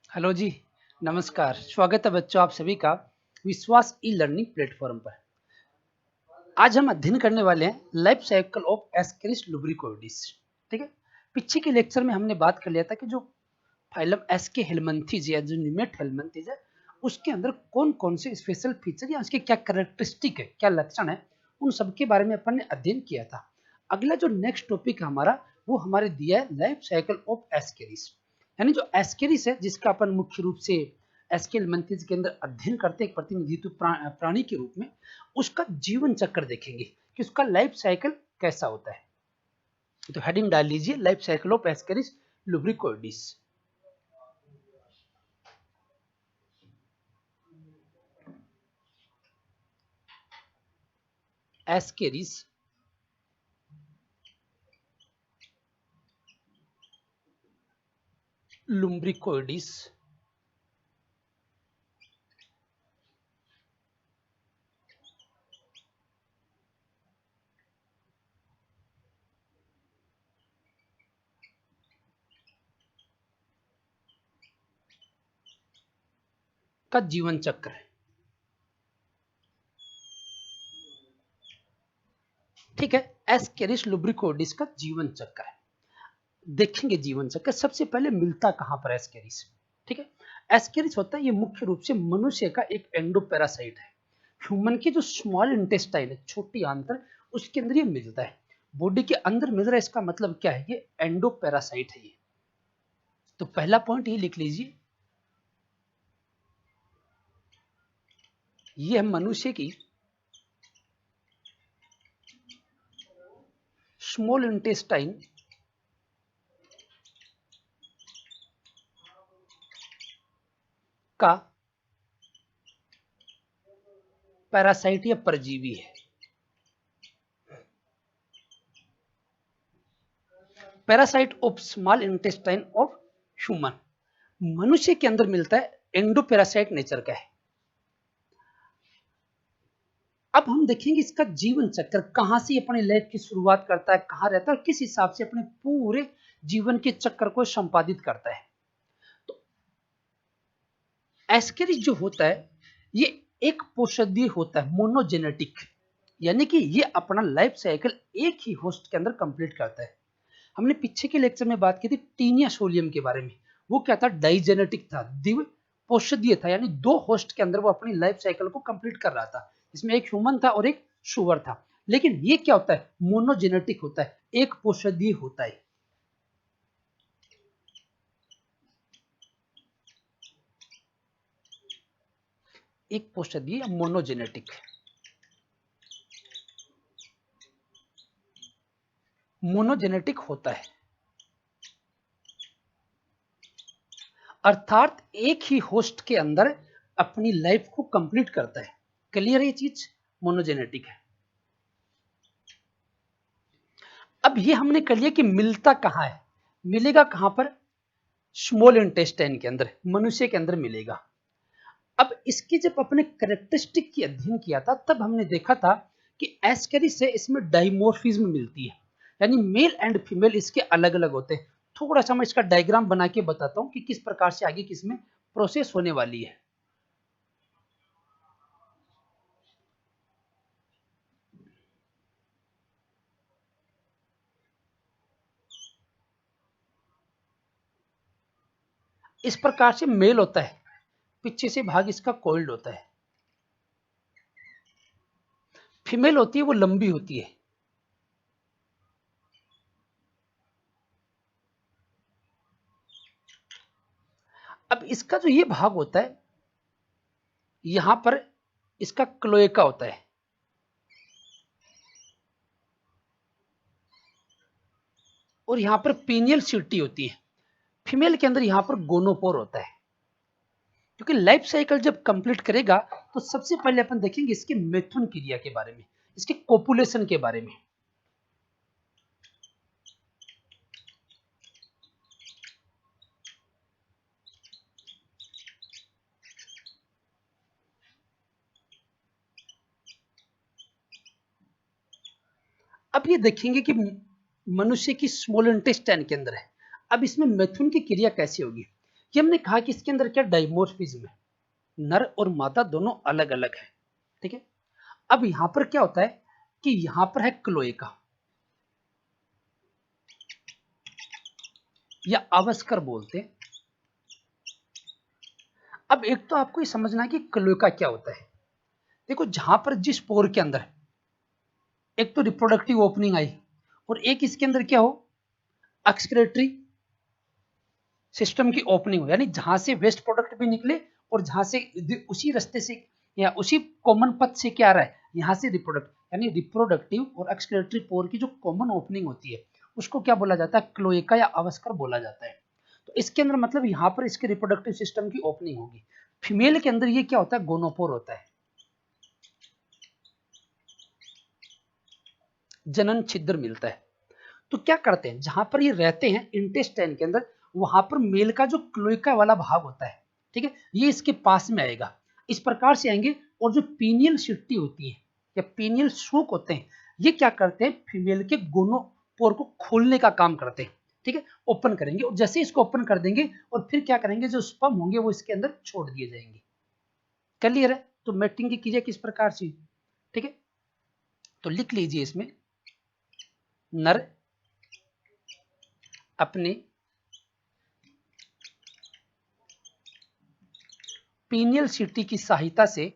Hello जी, नमस्कार। स्वागत है बच्चों आप सभी का विश्वास ई लर्निंग प्लेटफॉर्म पर। आज हम अध्ययन करने वाले हैं लाइफ साइकिल ऑफ एस्केरिस लुब्रिकोइडिस। ठीक है, पीछे के लेक्चर में हमने बात कर लिया था कि जो फाइलम एस्के हेलमंथीज या जो न्यूमेट हेलमंथीज है उसके अंदर कौन कौन से स्पेशल फीचर या उसके क्या कैरेक्टरिस्टिक है, क्या लक्षण है, उन सब के बारे में अपन ने अध्ययन किया था। अगला जो नेक्स्ट टॉपिक है हमारा वो हमारे दिया है लाइफ साइकिल ऑफ एस्केरिस, यानी जो एस्केरिस है जिसका अपन मुख्य रूप से एस्केल मंथीज के अंदर अध्ययन करते हैं प्रतिनिधित्व प्राणी के रूप में, उसका जीवन चक्र देखेंगे कि उसका लाइफ साइकिल कैसा होता है। तो हेडिंग डाल लीजिए life cycle of ascaris lumbricoides. Ascaris lumbricoides का जीवन चक्र है। ठीक है, एस्केरिस लुब्रिकोइडिस का जीवन चक्र है। देखेंगे जीवन चक्र। सबसे पहले मिलता कहां पर एस्केरिस। ठीक है, एस्केरिस होता है ये मुख्य रूप से मनुष्य का एक एंडोपैरासाइट है। ह्यूमन की जो स्मॉल इंटेस्टाइन है, छोटी आंत्र, उसके अंदर ये मिलता है। बॉडी के अंदर मिल रहा है, इसका मतलब क्या है, ये एंडोपैरासाइट है ये। तो पहला पॉइंट ये लिख लीजिए, ये है मनुष्य की स्मॉल इंटेस्टाइन का पैरासाइट या परजीवी है। Parasite of small intestine of human, मनुष्य के अंदर मिलता है, एंडोपैरासाइट नेचर का है। अब हम देखेंगे इसका जीवन चक्र कहां से अपने लाइफ की शुरुआत करता है, कहां रहता है और किस हिसाब से अपने पूरे जीवन के चक्र को संपादित करता है। तो एस्केरिस जो होता है ये एक पोषदीय होता है, मोनोजेनेटिक, यानी कि ये अपना लाइफ साइकिल एक ही होस्ट के अंदर कंप्लीट करता है। हमने पीछे के लेक्चर में बात की थी टीनिया सोलियम के बारे में। वो क्या था, डाइजेनेटिक था, द्विपोषदीय था, यानी दो होस्ट के अंदर वो अपनी लाइफ साइकिल को कंप्लीट कर रहा था। इसमें एक ह्यूमन था और एक सुअर था। लेकिन ये क्या होता है, मोनोजेनेटिक होता है, एक पोषदीय होता है। एक पोषदीय मोनोजेनेटिक, मोनोजेनेटिक होता है, अर्थात एक ही होस्ट के अंदर अपनी लाइफ को कंप्लीट करता है। क्लियर है ये चीज, मोनोजेनेटिक है। अब ये हमने कर लिया कि मिलता कहां है, मिलेगा कहां पर, स्मॉल इंटेस्टाइन के अंदर, मनुष्य के अंदर मिलेगा। अब इसकी जब अपने कैरेक्टरिस्टिक की अध्ययन किया था तब हमने देखा था कि एस्केरिस से इसमें डाइमोर्फिज्म मिलती है, यानी मेल एंड फीमेल इसके अलग अलग होते हैं। थोड़ा सा मैं इसका डायग्राम बना के बताता हूं कि किस प्रकार से आगे किसमें प्रोसेस होने वाली है। इस प्रकार से मेल होता है, पीछे से भाग इसका कोल्ड होता है। फीमेल होती है वो लंबी होती है। अब इसका जो ये भाग होता है, यहां पर इसका क्लोएका होता है, और यहां पर पीनियल सिटी होती है। फीमेल के अंदर यहां पर गोनोपोर होता है। क्योंकि लाइफ साइकिल जब कंप्लीट करेगा तो सबसे पहले अपन देखेंगे इसके मिथुन क्रिया के बारे में, इसके कोपुलेशन के बारे में। अब ये देखेंगे कि मनुष्य की स्मॉल इंटेस्टाइन के अंदर है। अब इसमें मैथुन की क्रिया कैसे होगी, ये हमने कहा कि इसके अंदर क्या डाइमोर्फिज्म है, नर और मादा दोनों अलग अलग है। ठीक है, अब यहां पर क्या होता है कि यहां पर है क्लोएका या अवस्कर बोलते हैं। अब एक तो आपको ये समझना है कि क्लोएका क्या होता है। देखो, जहां पर जिस पोर के अंदर एक तो रिप्रोडक्टिव ओपनिंग आई और एक इसके अंदर क्या हो, एक्सक्रेटरी सिस्टम की ओपनिंग हो, यानी जहां से वेस्ट प्रोडक्ट भी निकले और जहां से उसी रास्ते से या उसी कॉमन पथ से क्या आ रहा है, यहां से रिप्रोडक्ट, यानी रिप्रोडक्टिव और एक्सक्रेटरी पोर की जो कॉमन ओपनिंग होती है उसको क्या बोला जाता है, क्लोएका या अवस्कर बोला जाता है। तो इसके अंदर मतलब यहां पर इसके रिप्रोडक्टिव सिस्टम की ओपनिंग होगी। फीमेल के अंदर ये क्या होता है, गोनोपोर होता है, जनन छिद्र मिलता है। तो क्या करते हैं, जहां पर ये रहते हैं इंटेस्टाइन के अंदर, वहां पर मेल का जो क्लोएका वाला भाग होता है, ठीक है, ये इसके पास में आएगा, इस प्रकार से आएंगे। और जो पीनियल सिट्टी होती है या पीनियल सूक होते हैं, ये क्या करते हैं, फीमेल के गोनोपोर को खोलने का काम करते हैं। ठीक है, ओपन करेंगे और जैसे इसको ओपन कर देंगे और फिर क्या करेंगे, जो स्पर्म होंगे वो इसके अंदर छोड़ दिए जाएंगे। क्लियर है? तो मैटिंग की क्रिया किस प्रकार से, ठीक है, तो लिख लीजिए इसमें, नर अपने पीनियल सिटी की सहायता से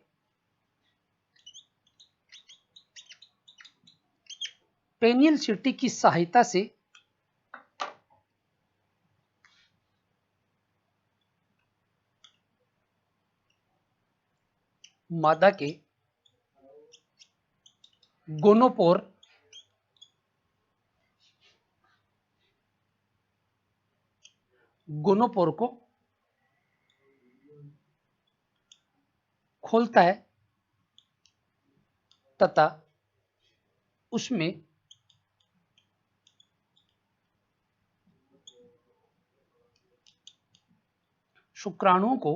पेनियल सिटी की सहायता से मादा के गोनोपोर गोनोपोर को खोलता है तथा उसमें शुक्राणुओं को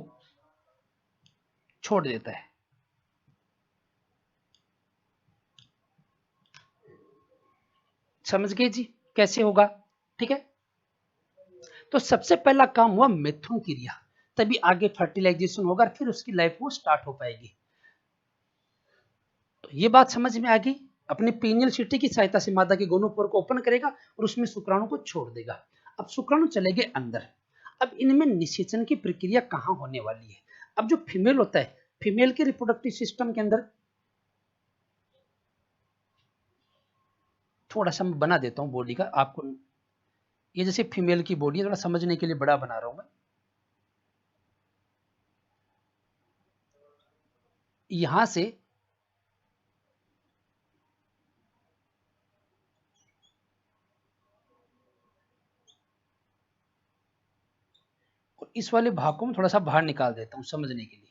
छोड़ देता है। समझ गए जी कैसे होगा? ठीक है, तो सबसे पहला काम हुआ मिथुन क्रिया, तभी आगे फर्टिलाइजेशन होगा और फिर उसकी लाइफ वो स्टार्ट हो पाएगी। तो ये बात समझ में आ गई, अपने पीनियल सिटी की सहायता से मादा के गोनोपोर को ओपन करेगा और उसमें शुक्राणु को छोड़ देगा। अब शुक्राणु चले गए अंदर। अब इनमें निषेचन की प्रक्रिया कहां होने वाली है? अब जो फीमेल होता है, फीमेल के रिप्रोडक्टिव सिस्टम के अंदर, थोड़ा सा मैं बना देता हूं बॉडी का आपको, ये जैसे फीमेल की बॉडी है, थोड़ा समझने के लिए बड़ा बना रहा हूं मैं। यहां से और इस वाले भाग को मैं थोड़ा सा बाहर निकाल देता हूं समझने के लिए।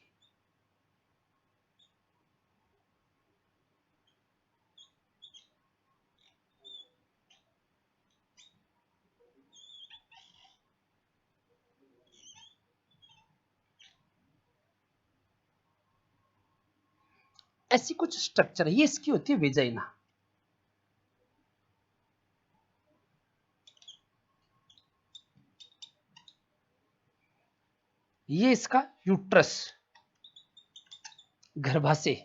ऐसी कुछ स्ट्रक्चर है, ये इसकी होती है वेजाइना। ये इसका यूट्रस, गर्भाशय,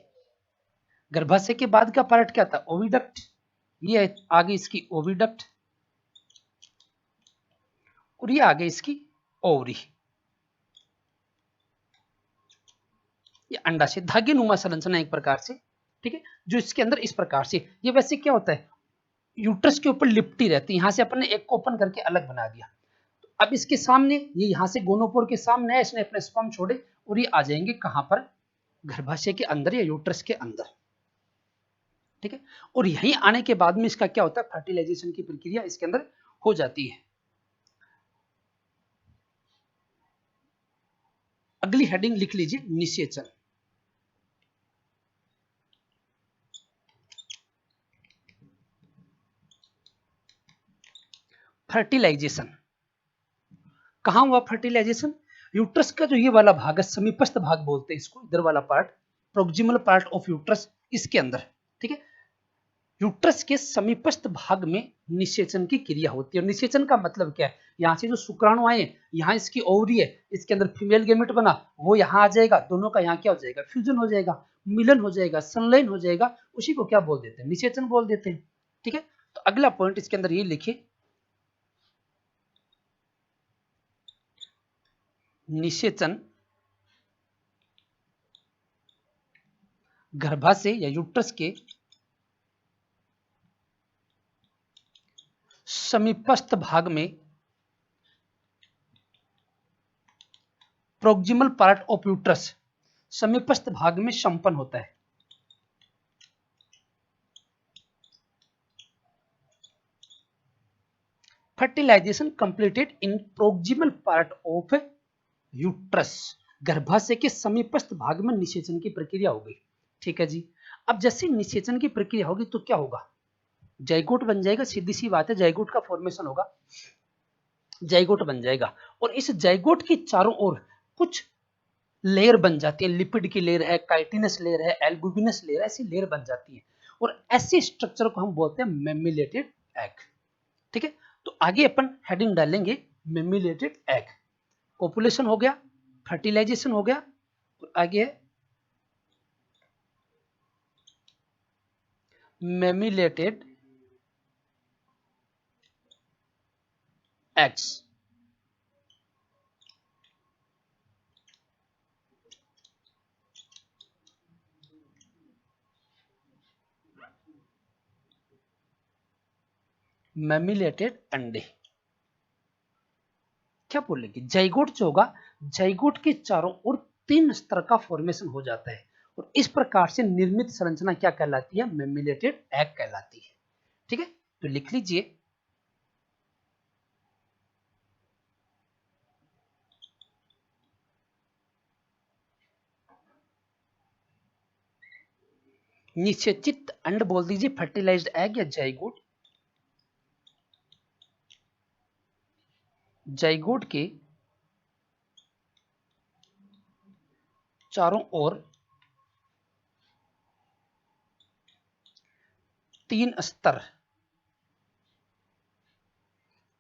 गर्भाशय के बाद का पार्ट क्या था, ओविडक्ट। ये आगे इसकी ओविडक्ट और ये आगे इसकी ओवरी। ये अंडाशय, धागे नुमा संरचना एक प्रकार से, ठीक है, जो इसके अंदर इस प्रकार से, ये वैसे क्या होता है, यूट्रस के ऊपर लिपटी रहती है। यहां से अपन ने एक को ओपन करके अलग बना दिया। अब इसके सामने, ये यहां से गोनोपोर के सामने है, इसने अपने स्पर्म छोड़े और ये आ जाएंगे कहां पर, गर्भाशय के अंदर या यूट्रस के अंदर। ठीक है, और यहीं आने के बाद में इसका क्या होता है, फर्टिलाइजेशन की प्रक्रिया इसके अंदर हो जाती है। अगली हेडिंग लिख लीजिए, निषेचन। फर्टिलाइजेशन कहां हुआ, फर्टिलाइजेशन यूट्रस का जो ये वाला भाग है, समीपस्थ भाग बोलते हैं इसको, इधर वाला part, proximal part of uterus, इसके अंदर। ठीक है, यूट्रस के समीपस्थ भाग में निषेचन की क्रिया होती है। और निषेचन का मतलब क्या है, यहाँ से जो शुक्राणु आए, यहाँ इसकी ओवरी है, इसके अंदर फीमेल गेमेट बना, वो यहाँ आ जाएगा, दोनों का यहाँ क्या हो जाएगा, फ्यूजन हो जाएगा, मिलन हो जाएगा, संलयन हो जाएगा, उसी को क्या बोल देते हैं, निषेचन बोल देते हैं। ठीक है, तो अगला पॉइंट इसके अंदर ये लिखिए, निषेचन गर्भाशय या यूट्रस के समीपस्थ भाग में प्रोक्सिमल पार्ट ऑफ यूट्रस, समीपस्थ भाग में संपन्न होता है। Fertilisation completed in proximal part of uterus, गर्भाशय के समीपस्थ भाग में निषेचन की प्रक्रिया हो गई। ठीक है जी, अब जैसे निषेचन की प्रक्रिया होगी तो क्या होगा, जाइगोट बन जाएगा, सीधी सी बात है, जाइगोट का फॉर्मेशन होगा, जाइगोट बन जाएगा। और इस जाइगोट की चारों ओर कुछ लेयर बन जाती है, लिपिड की लेयर है, काइटिनस लेयर है, एल्बुमिनस लेयर, ऐसी लेयर बन जाती है। और ऐसे स्ट्रक्चर को हम बोलते हैं मेमिलेटेड एग। ठीक है, तो आगे अपन हेडिंग डालेंगे मेमिलेटेड एग। पॉपुलेशन हो गया, फर्टिलाइजेशन हो गया, और आगे है मेमिलेटेड एग्स। मेमिलेटेड अंडे, क्या बोलेंगे, जाइगोट जो होगा, जाइगोट के चारों ओर 3 स्तर का फॉर्मेशन हो जाता है। और इस प्रकार से निर्मित संरचना क्या कहलाती है, मेमिलेटेड एग कहलाती है। ठीक है, तो लिख लीजिए, निषेचित अंड बोल दीजिए, फर्टिलाइज्ड एग या जाइगोट, जाइगोट के चारों ओर 3 स्तर,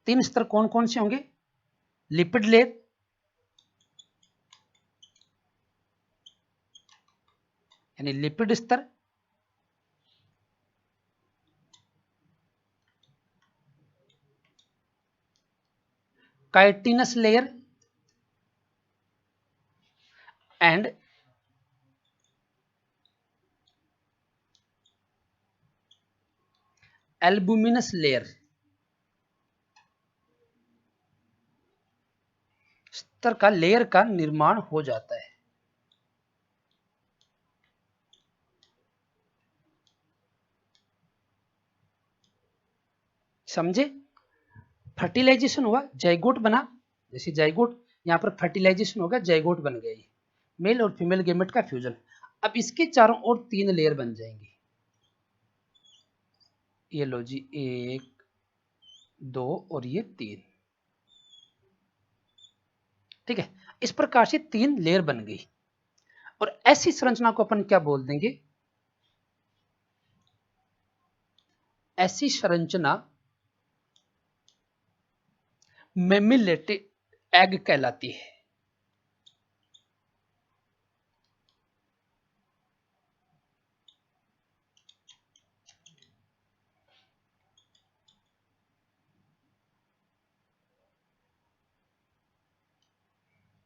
3 स्तर कौन कौन से होंगे, लिपिड लेयर, यानी लिपिड स्तर, chitinous layer and albuminous layer. स्तर का, लेयर का निर्माण हो जाता है। समझे, फर्टिलाइजेशन हुआ, जाइगोट बना, जैसे जाइगोट, यहां पर फर्टिलाइजेशन होगा, जाइगोट बन गया, मेल और फीमेल गेमेट का फ्यूजन। अब इसके चारों ओर 3 लेयर बन जाएंगी, ये लो जी, 1 2 और ये 3। ठीक है, इस प्रकार से 3 लेयर बन गई। और ऐसी संरचना को अपन क्या बोल देंगे, ऐसी संरचना मेमिलेटेड एग कहलाती है।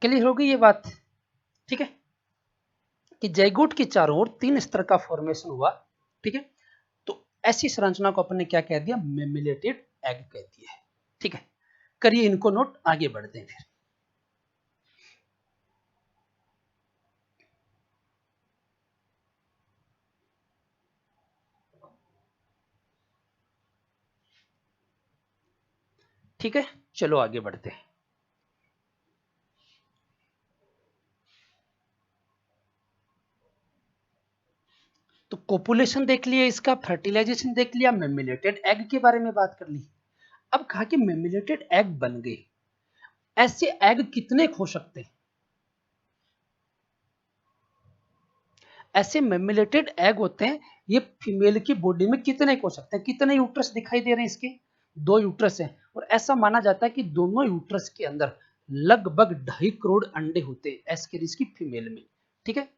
क्लियर हो गई ये बात। ठीक है, कि जाइगोट के चारों ओर 3 स्तर का फॉर्मेशन हुआ। ठीक है, तो ऐसी संरचना को अपन ने क्या कह दिया, मेमिलेटेड एग कह दिया है। ठीक है, करिए इनको नोट, आगे बढ़ते हैं फिर। ठीक है, चलो आगे बढ़ते हैं। तो कोपुलेशन देख लिया, इसका फर्टिलाइजेशन देख लिया, मेमिलेटेड एग के बारे में बात कर ली। अब कहा कि मेमिलेटेड एग बन गए, ऐसे एग कितने हो सकते हैं, ऐसे मेमिलेटेड एग होते हैं, ये फीमेल की बॉडी में कितने हो सकते हैं, कितने यूट्रस दिखाई दे रहे हैं, इसके 2 यूट्रस हैं, और ऐसा माना जाता है कि दोनों यूट्रस के अंदर लगभग 2.5 करोड़ अंडे होते हैं एस्केरिस की फीमेल में। ठीक है,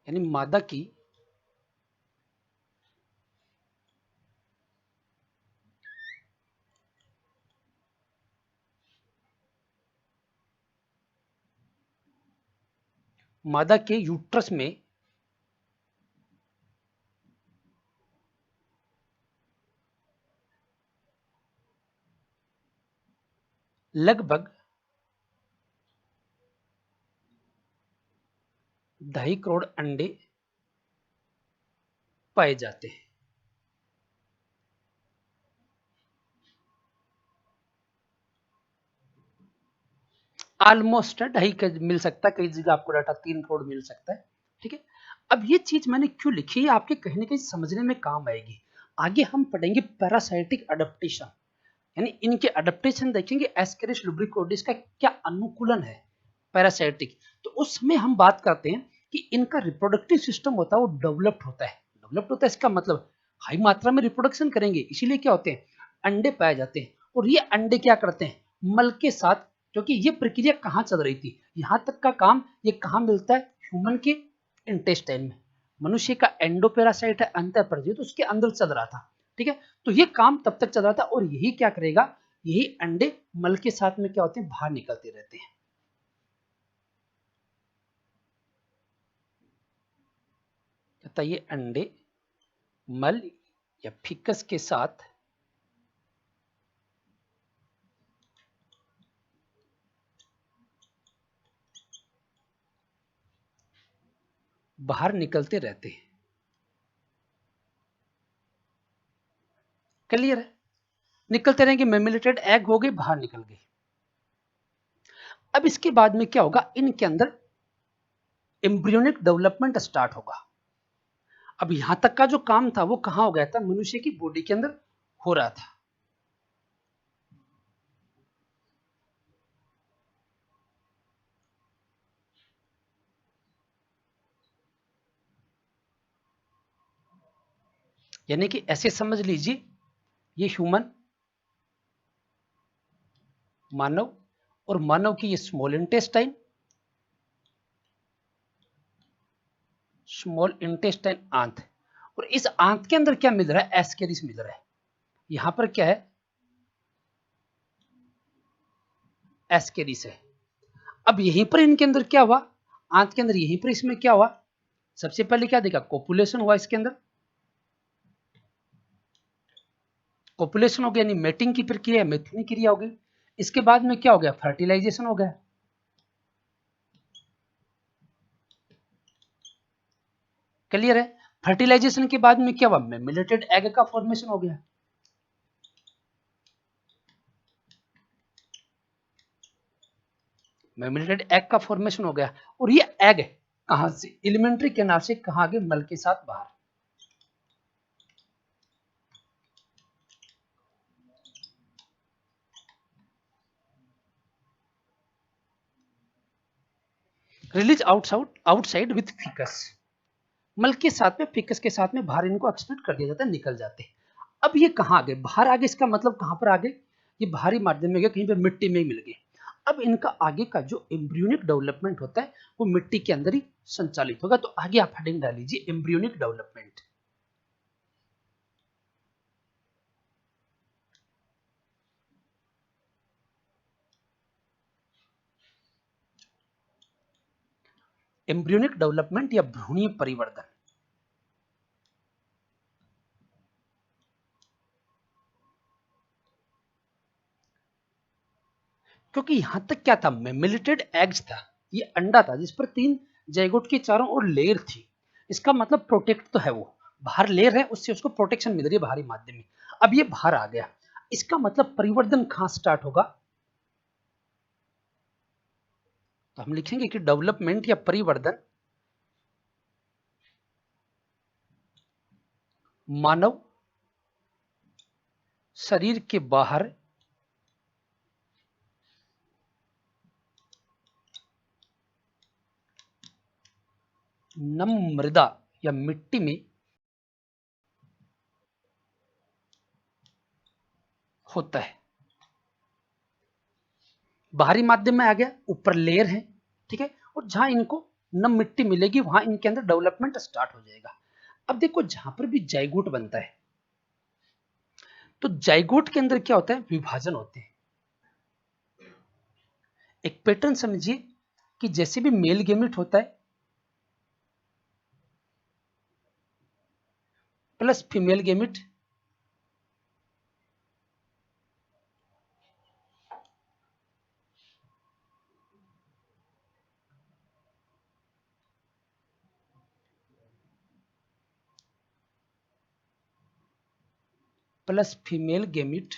यानी मादा के यूट्रस में लगभग 2.5 करोड़ अंडे पाए जाते हैं। ऑलमोस्ट 2.5 मिल सकता है, कई जगह आपको डाटा 3 करोड़ मिल सकता है। ठीक है, अब ये चीज मैंने क्यों लिखी है, आपके कहीं ना कहीं समझने में काम आएगी। आगे हम पढ़ेंगे पैरासाइटिक अडेप्टेशन, यानी इनके अडेप्टेशन देखेंगे एस्केरिस लुब्रिकोइडिस का क्या अनुकूलन है पैरासाइटिक। तो उस समय हम बात करते हैं कि इनका रिप्रोडक्टिव सिस्टम होता है वो डेवलप्ड होता है। डेवलप्ड होता है इसका मतलब हाई मात्रा में रिप्रोडक्शन करेंगे, इसीलिए क्या होते हैं, अंडे पाए जाते हैं। और ये अंडे क्या करते हैं, मल के साथ, क्योंकि ये प्रक्रिया कहाँ चल रही थी, यहाँ तक का काम ये कहाँ मिलता है, ह्यूमन के इंटेस्टाइन में। मनुष्य का एंडोपेरासाइट है अंतःपर्जी, तो उसके अंदर चल रहा था। ठीक है, तो ये काम तब तक चल रहा था, और यही क्या करेगा, यही अंडे मल के साथ में क्या होते हैं, बाहर निकलते रहते हैं। कहता ये अंडे मल या फिकस के साथ बाहर निकलते रहते हैं। क्लियर है, निकलते रहेंगे, मेमिलेटेड एग हो गए, बाहर निकल गए। अब इसके बाद में क्या होगा, इनके अंदर एम्ब्रियोनिक डेवलपमेंट स्टार्ट होगा। अब यहां तक का जो काम था वो कहां हो गया था, मनुष्य की बॉडी के अंदर हो रहा था। यानी कि ऐसे समझ लीजिए, ये ह्यूमन मानव, और मानव की ये स्मॉल इंटेस्टाइन आंत, और इस आंत के अंदर क्या मिल रहा है, एस्केरिस मिल रहा है। यहां पर क्या है, एस्केरिस है। अब यहीं पर इनके अंदर क्या हुआ, आंत के अंदर यहीं पर इसमें क्या हुआ, सबसे पहले क्या देखा, कोपुलेशन हुआ इसके अंदर, कोपुलेशन हो गया, यानी मेटिंग की प्रक्रिया, मेथनी क्रिया हो गई। इसके बाद में क्या हो गया, फर्टिलाइजेशन हो गया। क्लियर है, फर्टिलाइजेशन के बाद में क्या हुआ, मेमिलेटेड एग का फॉर्मेशन हो गया। मेमिलेटेड एग का फॉर्मेशन हो गया, और ये एग कहां से, एलिमेंट्री कैनाल से कहां गए, मल के साथ बाहर। रिलीज आउटसाइड विथ फिकस, मल के साथ में, फिकस के साथ में बाहर इनको एक्सपेक्ट कर दिया जाता है, निकल जाते हैं। अब ये कहाँ आ गए, बाहर आ गए, इसका मतलब कहां पर आ गए, ये बाहरी माध्यम में गए, कहीं पर मिट्टी में ही मिल गए। अब इनका आगे का जो एम्ब्रियोनिक डेवलपमेंट होता है वो मिट्टी के अंदर ही संचालित होगा। तो आगे आप हेडिंग डाल लीजिए एम्ब्रियोनिक डेवलपमेंट। एम्ब्रियोनिक डेवलपमेंट या भ्रूणीय परिवर्धन, क्योंकि यहां तक क्या था, मेमिलेटेड एग्स था, ये अंडा था जिस पर 3 जाइगोट की चारों ओर लेयर थी। इसका मतलब प्रोटेक्ट तो है, वो बाहर लेयर है, उससे उसको प्रोटेक्शन मिल रही है बाहरी माध्यम में। अब ये बाहर आ गया, इसका मतलब परिवर्तन कहां स्टार्ट होगा, तो हम लिखेंगे कि डेवलपमेंट या परिवर्तन मानव शरीर के बाहर नम मृदा या मिट्टी में होता है। बाहरी माध्यम में आ गया, ऊपर लेयर है, ठीक है, और जहां इनको नम मिट्टी मिलेगी वहां इनके अंदर डेवलपमेंट स्टार्ट हो जाएगा। अब देखो जहां पर भी जाइगोट बनता है तो जाइगोट के अंदर क्या होता है, विभाजन होते हैं। एक पैटर्न समझिए कि जैसे भी मेल गेमिट होता है plus female gamete, plus female gamete,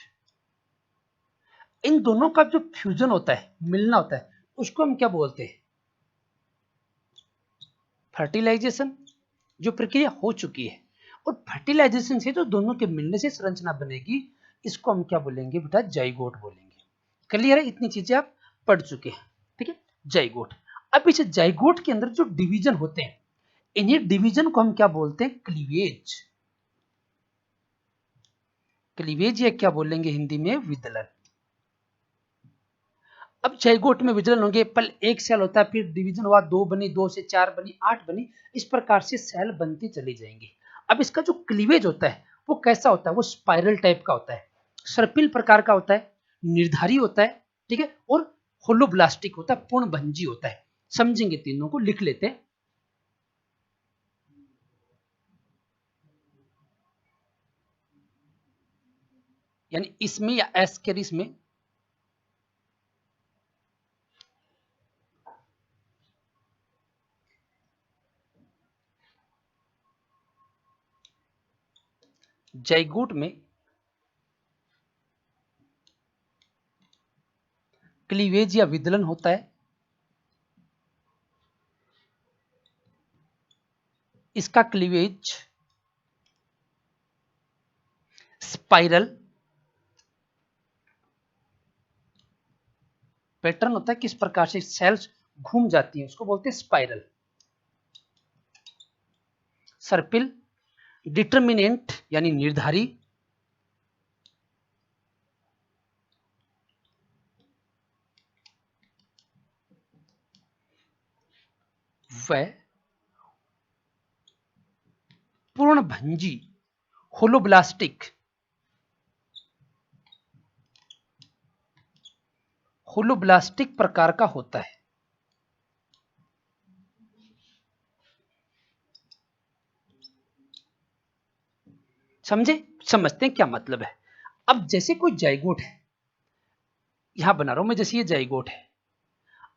इन दोनों का जो फ्यूजन होता है, मिलना होता है, उसको हम क्या बोलते हैं, फर्टिलाइजेशन। जो प्रक्रिया हो चुकी है और फर्टिलाइजेशन से जो दोनों के मिलने से संरचना बनेगी, इसको हम क्या बोलेंगे बेटा, जाइगोट बोलेंगे। क्लियर है, इतनी चीजें आप पढ़ चुके हैं, ठीक है, जाइगोट। अब इस जाइगोट के अंदर जो डिवीजन होते हैं, इन्हीं डिवीजन को हम क्या बोलते हैं, क्लीवेज। क्लीवेज या क्या बोलेंगे हिंदी में, विदलन। अब जाइगोट में विदलन होंगे, पहले एक सेल होता है, फिर डिवीजन हुआ, दो बनी, दो से चार बनी, आठ बनी, इस प्रकार से सेल बनती चली जाएंगी। अब इसका जो क्लीवेज होता है वो कैसा होता है, वो स्पाइरल टाइप का होता है, सर्पिल प्रकार का होता है, निर्धारी होता है, ठीक है, और होलोब्लास्टिक होता है, पूर्णभंजी होता है। समझेंगे, तीनों को लिख लेते हैं। यानी इसमें या एस्केरिस में जाइगोट में क्लीवेज या विदलन होता है। इसका क्लीवेज स्पाइरल पैटर्न होता है, किस प्रकार से सेल्स घूम जाती है उसको बोलते हैं स्पाइरल। सर्पिल, डिटर्मिनेंट यानी निर्धारी, व पूर्णभंजी होलोब्लास्टिक। होलोब्लास्टिक प्रकार का होता है। समझे, समझते हैं क्या मतलब है। अब जैसे कोई जाइगोट है, यहां बना रहा हूं मैं, जैसे ये जाइगोट है,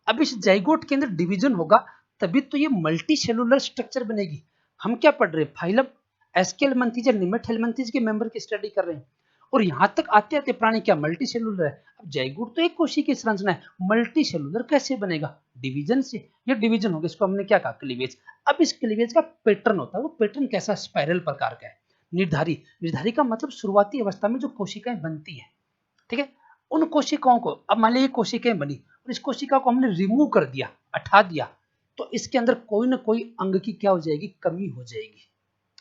अब इस जाइगोट के अंदर डिवीजन होगा तभी तो ये मल्टी सेलुलर स्ट्रक्चर बनेगी। हम क्या पढ़ रहे हैं, फाइलम, एस्केलमंथीज या निमेट हेलमंथीज के मेंबर की स्टडी कर रहे हैं, और यहां तक आते आते प्राणी क्या मल्टी सेलुलर है। अब जाइगोट तो एक कोशिका की संरचना है, मल्टी सेलुलर कैसे बनेगा, डिवीजन से। ये डिवीजन हो गया, इसको हमने क्या कहा, क्लीवेज। अब इस क्लीवेज का पैटर्न होता है, वो पैटर्न कैसा, स्पाइरल प्रकार का है। निर्धारी, निर्धारी का मतलब शुरुआती अवस्था में जो कोशिकाएं बनती है, ठीक है, उन कोशिकाओं को, अब मान लीजिए कोशिकाएं बनी और इस कोशिका को हमने रिमूव कर दिया, हटा दिया, तो इसके अंदर कोई ना कोई अंग की क्या हो जाएगी, कमी हो जाएगी।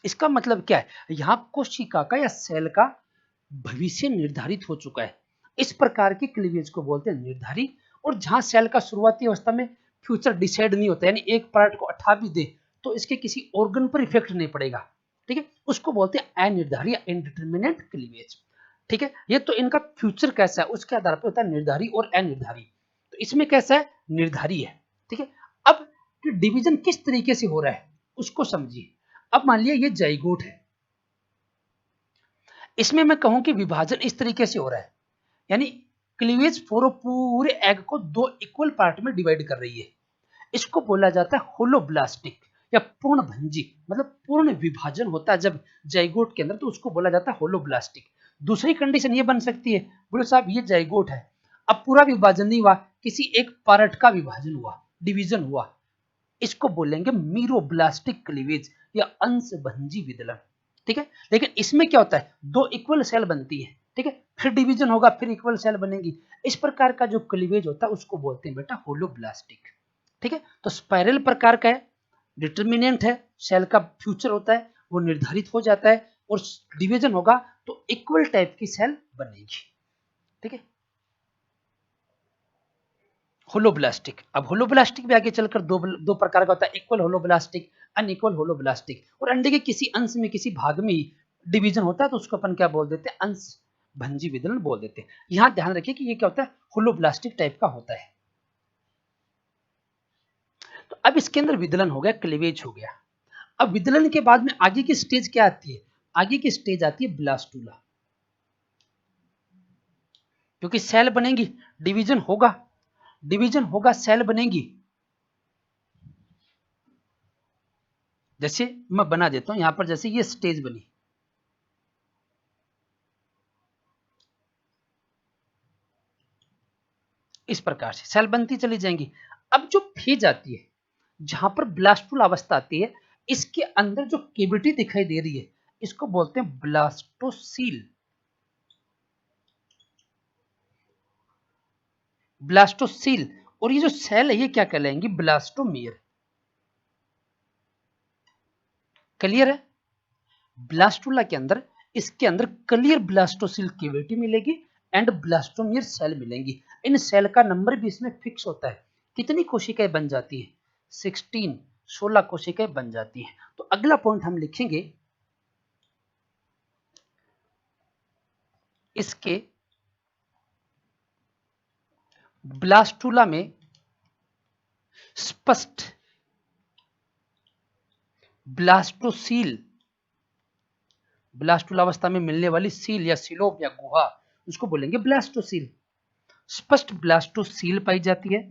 इसका मतलब क्या है, यहां कोशिका का या सेल का भविष्य निर्धारित हो चुका है। इस प्रकार के क्लीवेज को बोलते हैं निर्धारी। और जहां सेल का शुरुआती अवस्था में फ्यूचर डिसाइड नहीं होता, यानी एक पार्ट को हटा भी दे तो इसके किसी ऑर्गन पर इफेक्ट नहीं पड़ेगा, ठीक है, उसको बोलते हैं अनिर्धारी या इनडिटरमिनेट क्लीवेज। ठीक है, ये तो इनका फ्यूचर कैसा है उसके आधार पर होता है निर्धारी और अनिर्धारी। तो इसमें कैसा है, निर्धारी है, ठीक है। अब डिवीजन किस तरीके से हो रहा है उसको समझिए। अब मान लिया ये जाइगोट है, इसमें मैं कहूं कि विभाजन इस तरीके से हो रहा है, यानी क्लीवेज पूरे एग को दो इक्वल पार्ट में डिवाइड कर रही है। इसको बोला जाता है होलोब्लास्टिक या पूर्ण भंजी, मतलब पूर्ण विभाजन होता है जब जाइगोट के अंदर, तो उसको बोला जाता है होलोब्लास्टिक। दूसरी कंडीशन ये बन सकती है, बोले साहब ये जाइगोट है, अब पूरा विभाजन नहीं हुआ, किसी एक पार्ट का विभाजन हुआ, डिवीजन हुआ, इसको बोलेंगे मीरोब्लास्टिक क्लीवेज या अंश भंजी विदलन, ठीक है। लेकिन इसमें क्या होता है, दो इक्वल सेल बनती है, ठीक है, फिर डिवीजन होगा, फिर इक्वल सेल बनेगी। इस प्रकार का जो क्लीवेज होता है उसको बोलते हैं बेटा होलोब्लास्टिक, ठीक है। तो स्पाइरल प्रकार का है, डिटर्मिनेंट है, सेल का फ्यूचर होता है, वो निर्धारित हो जाता है और डिवीजन होगा तो इक्वल टाइप की सेल बनेगी। ठीक है। होलोब्लास्टिक, अब होलोब्लास्टिक भी आगे चलकर दो प्रकार का होता है, इक्वल होलोब्लास्टिक, अनइक्वल होलोब्लास्टिक। और अंडे के किसी अंश में, किसी भाग में ही डिवीजन होता है तो उसको अपन क्या बोल देते हैं, अंश भंजी विदलन बोल देते हैं। यहां ध्यान रखिए कि ये क्या होता है, होलोब्लास्टिक टाइप का होता है। तो अब इसके अंदर विदलन हो गया, क्लीवेज हो गया। अब विदलन के बाद में आगे की स्टेज क्या आती है, आगे की स्टेज आती है ब्लास्टूला, क्योंकि सेल बनेगी, डिवीजन होगा, डिवीजन होगा, सेल बनेगी। जैसे मैं बना देता हूं यहां पर, जैसे ये स्टेज बनी, इस प्रकार से सेल बनती चली जाएंगी। अब जो फेज आती है, जहां पर ब्लास्टूल अवस्था आती है, इसके अंदर जो केविटी दिखाई दे रही है, इसको बोलते हैं ब्लास्टोसील। ब्लास्टोसील। और ये जो सेल है ये क्या कहलाएंगी, ब्लास्टोमियर। क्लियर है। ब्लास्टूला के अंदर, इसके अंदर क्लियर ब्लास्टोसील केविटी मिलेगी एंड ब्लास्टोमियर सेल मिलेंगी। इन सेल का नंबर भी इसमें फिक्स होता है, कितनी कोशिकाएं बन जाती है, 16 कोशिकाएं बन जाती हैं। तो अगला पॉइंट हम लिखेंगे, इसके ब्लास्टूला में स्पष्ट ब्लास्टोसील, ब्लास्टूला अवस्था में मिलने वाली सील या सिलोप या गुहा, उसको बोलेंगे ब्लास्टोसील। स्पष्ट ब्लास्टोसील पाई जाती है,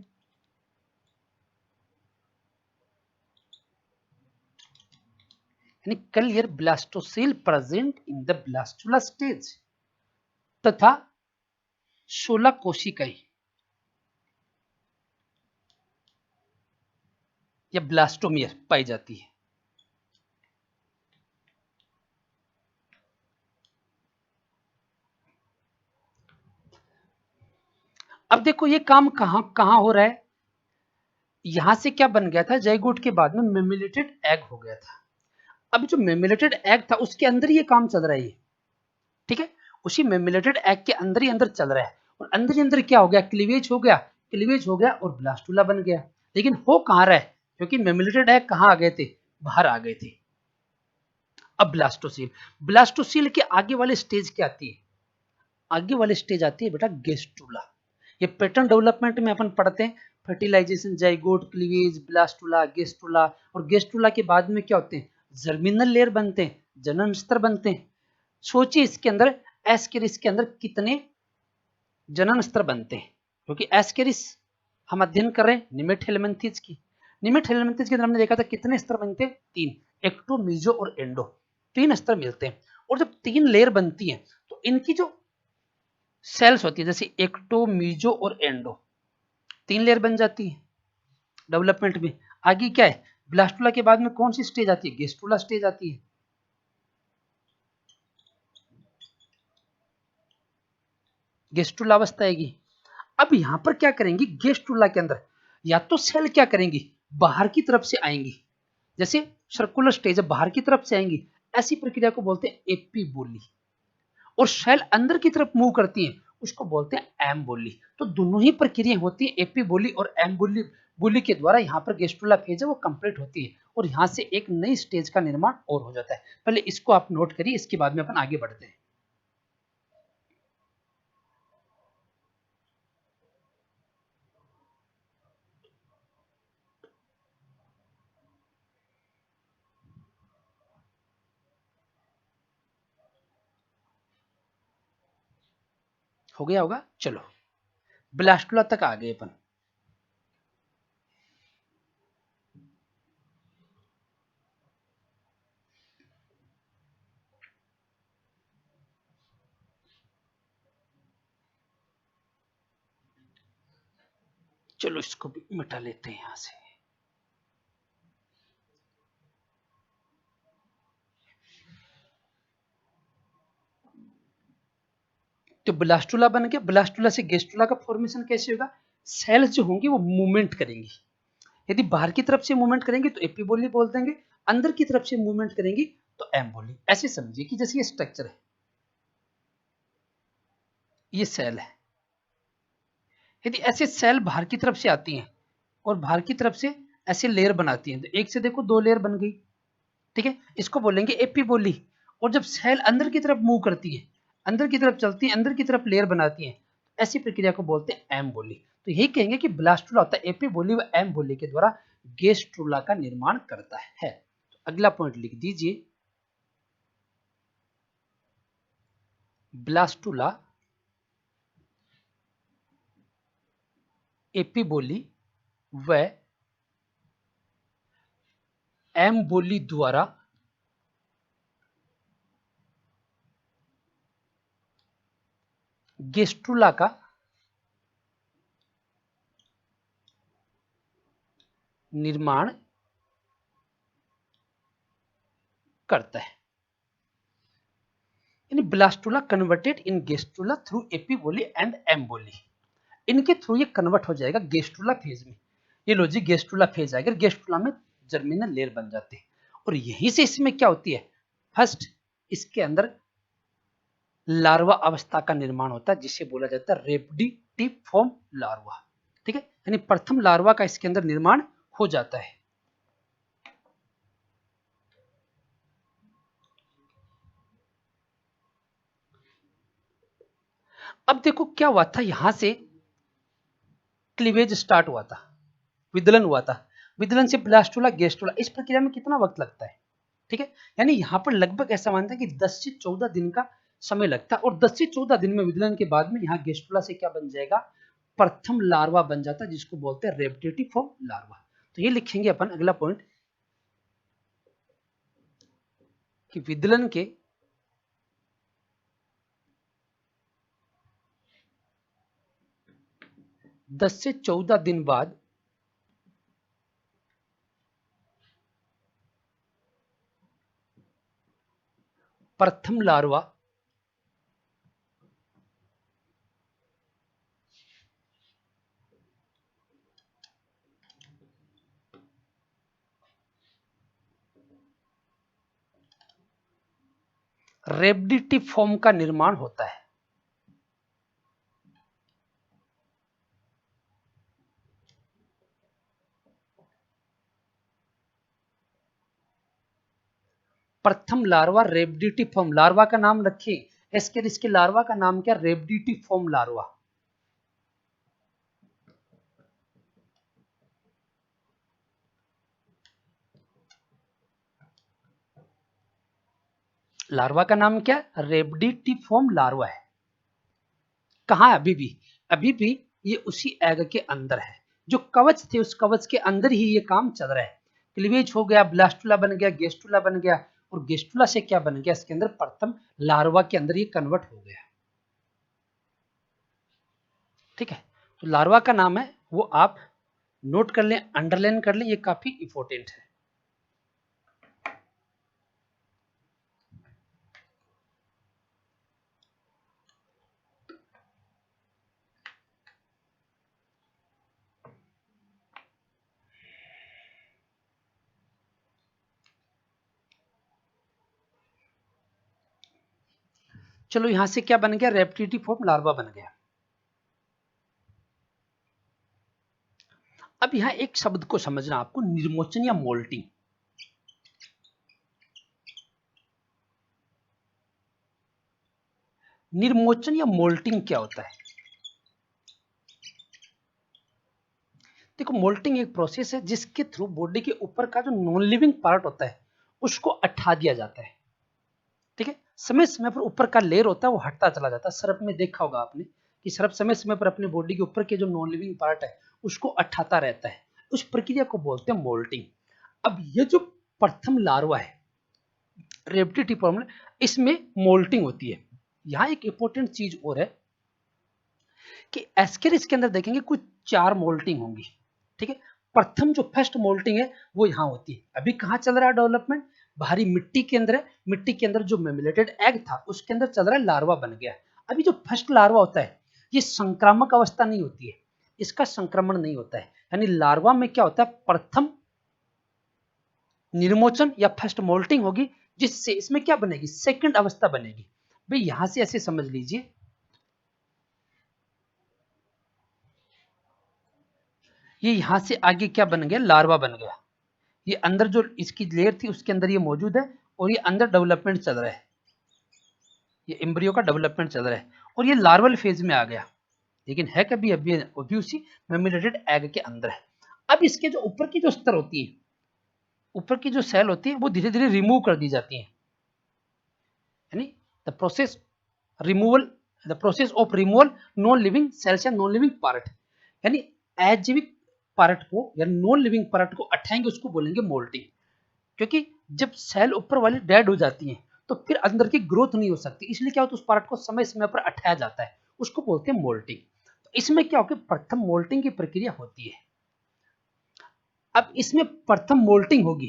यानी clear blastocoel present in the blastula stage, तथा 16 कोशिकाएं या ब्लास्टोमियर पाई जाती है। अब देखो ये काम कहां कहां हो रहा है, यहां से क्या बन गया था, जाइगोट के बाद में मेमिलेटेड एग हो गया था। अब जो मेमिलेटेड एग था उसके अंदर ये काम चल रहा है, ठीक है, उसी मेमिलेटेड एग के अंदर ही अंदर चल रहा है। और अंदर ही अंदर क्या हो गया, क्लीवेज हो गया, क्लीवेज हो गया और ब्लास्टूला बन गया। लेकिन हो कहां रहा है, क्योंकि मेमिलेटेड एग कहां आ गए थे, बाहर आ गए थे। अब ब्लास्टोसील, ब्लास्टोसील के आगे वाले स्टेज क्या आती है, आगे वाली स्टेज आती है बेटा गेस्टूला। ये पैटर्न डेवलपमेंट में अपन पढ़ते हैं, फर्टिलाइजेशन, जाइगोट, क्लीवेज, ब्लास्टूला, गेस्टूला। और गेस्टूला के बाद में क्या होते हैं, जर्मिनल लेयर बनते हैं, जनन स्तर बनते हैं। सोचिए इसके अंदर, एस्केरिस के अंदर कितने जनन स्तर बनते हैं, क्योंकि एस्केरिस हम अध्ययन कर रहे हैं निमेटहेलमिन्थेज की। निमेटहेलमिन्थेज के अंदर हमने देखा था कितने स्तर बनते हैं, 3, एक्टो, मीजो और एंडो, 3 स्तर मिलते हैं। और जब 3 लेयर बनती है तो इनकी जो सेल्स होती है, जैसे एक्टो, मीजो और एंडो, 3 लेयर बन जाती है डेवलपमेंट में। आगे क्या है, ब्लास्टूला के बाद में कौन सी स्टेज आती है, गेस्टूला स्टेज आती है। गेस्टूला अवस्था आएगी। अब यहां पर क्या करेंगी, गेस्टूला के अंदर या तो सेल क्या करेंगी, बाहर की तरफ से आएंगी, जैसे सर्कुलर स्टेज है, बाहर की तरफ से आएंगी, ऐसी प्रक्रिया को बोलते हैं एपीबोली। और सेल अंदर की तरफ मूव करती हैं, उसको बोलते हैं एम्बोली। तो दोनों ही प्रक्रियाएं होती है, एपीबोली और एम्बोली बोली के द्वारा यहाँ पर गेस्टुला फेज है वो कंप्लीट होती है और यहाँ से एक नई स्टेज का निर्माण और हो जाता है। पहले इसको आप नोट करिए, इसके बाद में अपन आगे बढ़ते हैं। हो गया होगा, चलो ब्लास्टुला तक आ गए अपन। चलो इसको भी मिटा लेते हैं यहां से। तो ब्लास्टुला बन गया, ब्लास्टुला से गेस्टुला का फॉर्मेशन कैसे होगा, सेल्स जो होंगी वो मूवमेंट करेंगी, यदि बाहर की तरफ से मूवमेंट करेंगे तो एपीबोली बोल देंगे, अंदर की तरफ से मूवमेंट करेंगे तो एम्बोली। ऐसे समझिए कि जैसे ये स्ट्रक्चर है, ये सेल है, यदि ऐसे सेल बाहर की तरफ से आती हैं और बाहर की तरफ से ऐसे लेयर बनाती हैं, तो एक से देखो 2 लेयर बन गई, ठीक है, इसको बोलेंगे एपीबोली। और जब सेल अंदर की तरफ मूव करती है, अंदर की तरफ चलती है, अंदर की तरफ लेयर बनाती है, ऐसी प्रक्रिया को बोलते हैं एम्बोली। तो यही कहेंगे कि ब्लास्टुला होता है एपीबोली व एम्बोली के द्वारा गेस्ट्रुला का निर्माण करता है। तो अगला पॉइंट लिख दीजिए, ब्लास्टुला एपीबोली व एम्बोली द्वारा गेस्ट्रुला का निर्माण करता है। यानी blastula converted in gastrula through epiboly and emboly, इनके थ्रू ये कन्वर्ट हो जाएगा गेस्ट्रुला फेज में। ये लो जी, गेस्ट्रुला फेज आएगा, गेस्ट्रुला में जर्मिनल लेयर बन जाते हैं और यहीं से इसमें क्या होती है, फर्स्ट इसके अंदर लार्वा अवस्था का निर्माण होता है, जिसे बोला जाता है रेप्टिफॉर्म लार्वा, ठीक है, यानी प्रथम लार्वा का इसके अंदर निर्माण हो जाता है। अब देखो क्या हुआ था, यहां से क्लीवेज स्टार्ट हुआ था, विदलन हुआ था, विदलन से ब्लास्टुला गेस्ट्रुला, इस प्रक्रिया में कितना वक्त लगता है, ठीक है, यानी यहां पर लगभग ऐसा मानता है कि 10 से 14 दिन का समय लगता है और 10 से 14 दिन में विदलन के बाद में यहाँ गेस्ट्रुला से क्या बन जाएगा, प्रथम लार्वा बन जाता है, जिसको बोलते हैं रेप्टिफॉर्म लार्वा। तो ये लिखेंगे अपन अगला पॉइंट कि विदलन के 10 से 14 दिन बाद प्रथम लार्वा रेप्टिफॉर्म का निर्माण होता है। प्रथम लार्वा रेप्टिफॉर्म, लार्वा का नाम रखिए इसके लार्वा का नाम क्या, रेप्टिफॉर्म लार्वा। लार्वा का नाम क्या, रेप्टिफॉर्म लार्वा है। कहाँ अभी भी ये उसी एग के अंदर है, जो कवच थे उस कवच के अंदर ही ये काम चल रहा है। क्लीवेज हो गया, ब्लास्टुला बन गया, गेस्टुला बन गया और गेस्टुला से क्या बन गया, इसके अंदर प्रथम लार्वा के अंदर ये कन्वर्ट हो गया, ठीक है। तो लार्वा का नाम है वो आप नोट कर लें, अंडरलाइन कर लें, ये काफी इंपॉर्टेंट है। चलो यहां से क्या बन गया, रेप्टिफॉर्म लार्वा बन गया। अब यहां एक शब्द को समझना आपको, निर्मोचन या मोल्टिंग। निर्मोचन या मोल्टिंग क्या होता है, देखो मोल्टिंग एक प्रोसेस है जिसके थ्रू बॉडी के ऊपर का जो नॉन लिविंग पार्ट होता है उसको अठा दिया जाता है, ठीक है। समय समय पर ऊपर का लेयर होता है वो हटता चला जाता है। सरप में देखा होगा आपने कि सरप समय समय पर अपने बॉडी के ऊपर के जो नॉन लिविंग पार्ट है उसको अठाता रहता है, उस प्रक्रिया को बोलते हैं मोल्टिंग। अब ये जो प्रथम लार्वा है रेप्टिफॉर्म, इसमें मोल्टिंग होती है। यहाँ एक इंपॉर्टेंट चीज और है कि एस्केरिस के अंदर देखेंगे कुछ 4 मोल्टिंग होंगी, ठीक है। प्रथम जो फर्स्ट मोल्टिंग है वो यहाँ होती है। अभी कहाँ चल रहा है डेवलपमेंट, बाहरी मिट्टी के अंदर है, मिट्टी के अंदर जो मेमिलेटेड एग था उसके अंदर चल रहा है, लार्वा बन गया। अभी जो फर्स्ट लार्वा होता है ये संक्रामक अवस्था नहीं होती है, इसका संक्रमण नहीं होता है, यानी लार्वा में क्या होता है, प्रथम निर्मोचन या फर्स्ट मोल्टिंग होगी, जिससे इसमें क्या बनेगी, सेकंड अवस्था बनेगी। भाई यहां से ऐसे समझ लीजिए, ये यहां से आगे क्या बन गया, लार्वा बन गया। ये अंदर जो इसकी लेयर थी उसके अंदर ये मौजूद है, और ये अंदर डेवलपमेंट चल रहा है, ये एम्ब्रियो का डेवलपमेंट चल रहा है, और ये लार्वल फेज में आ गया, लेकिन है कभी अभी उसी मेमिलेटेड एग के अंदर है। अब इसके जो ऊपर की जो स्तर होती है, ऊपर की जो सेल होती है, वो धीरे धीरे रिमूव कर दी जाती है, यानी the process removal, the process of removal non living cells या नॉन लिविंग पार्ट, यानी अजीविक पार्ट को या नॉन लिविंग पार्ट को हटाएंगे, उसको बोलेंगे मोल्टिंग। क्योंकि जब सेल ऊपर वाली डेड हो जाती है तो फिर अंदर की ग्रोथ नहीं हो सकती, इसलिए क्या होता है, उस पार्ट को समय समय पर हटाया जाता है, उसको बोलते हैं मोल्टिंग। तो इसमें क्या होगा, प्रथम मोल्टिंग की प्रक्रिया होती है। अब इसमें प्रथम मोल्टिंग होगी,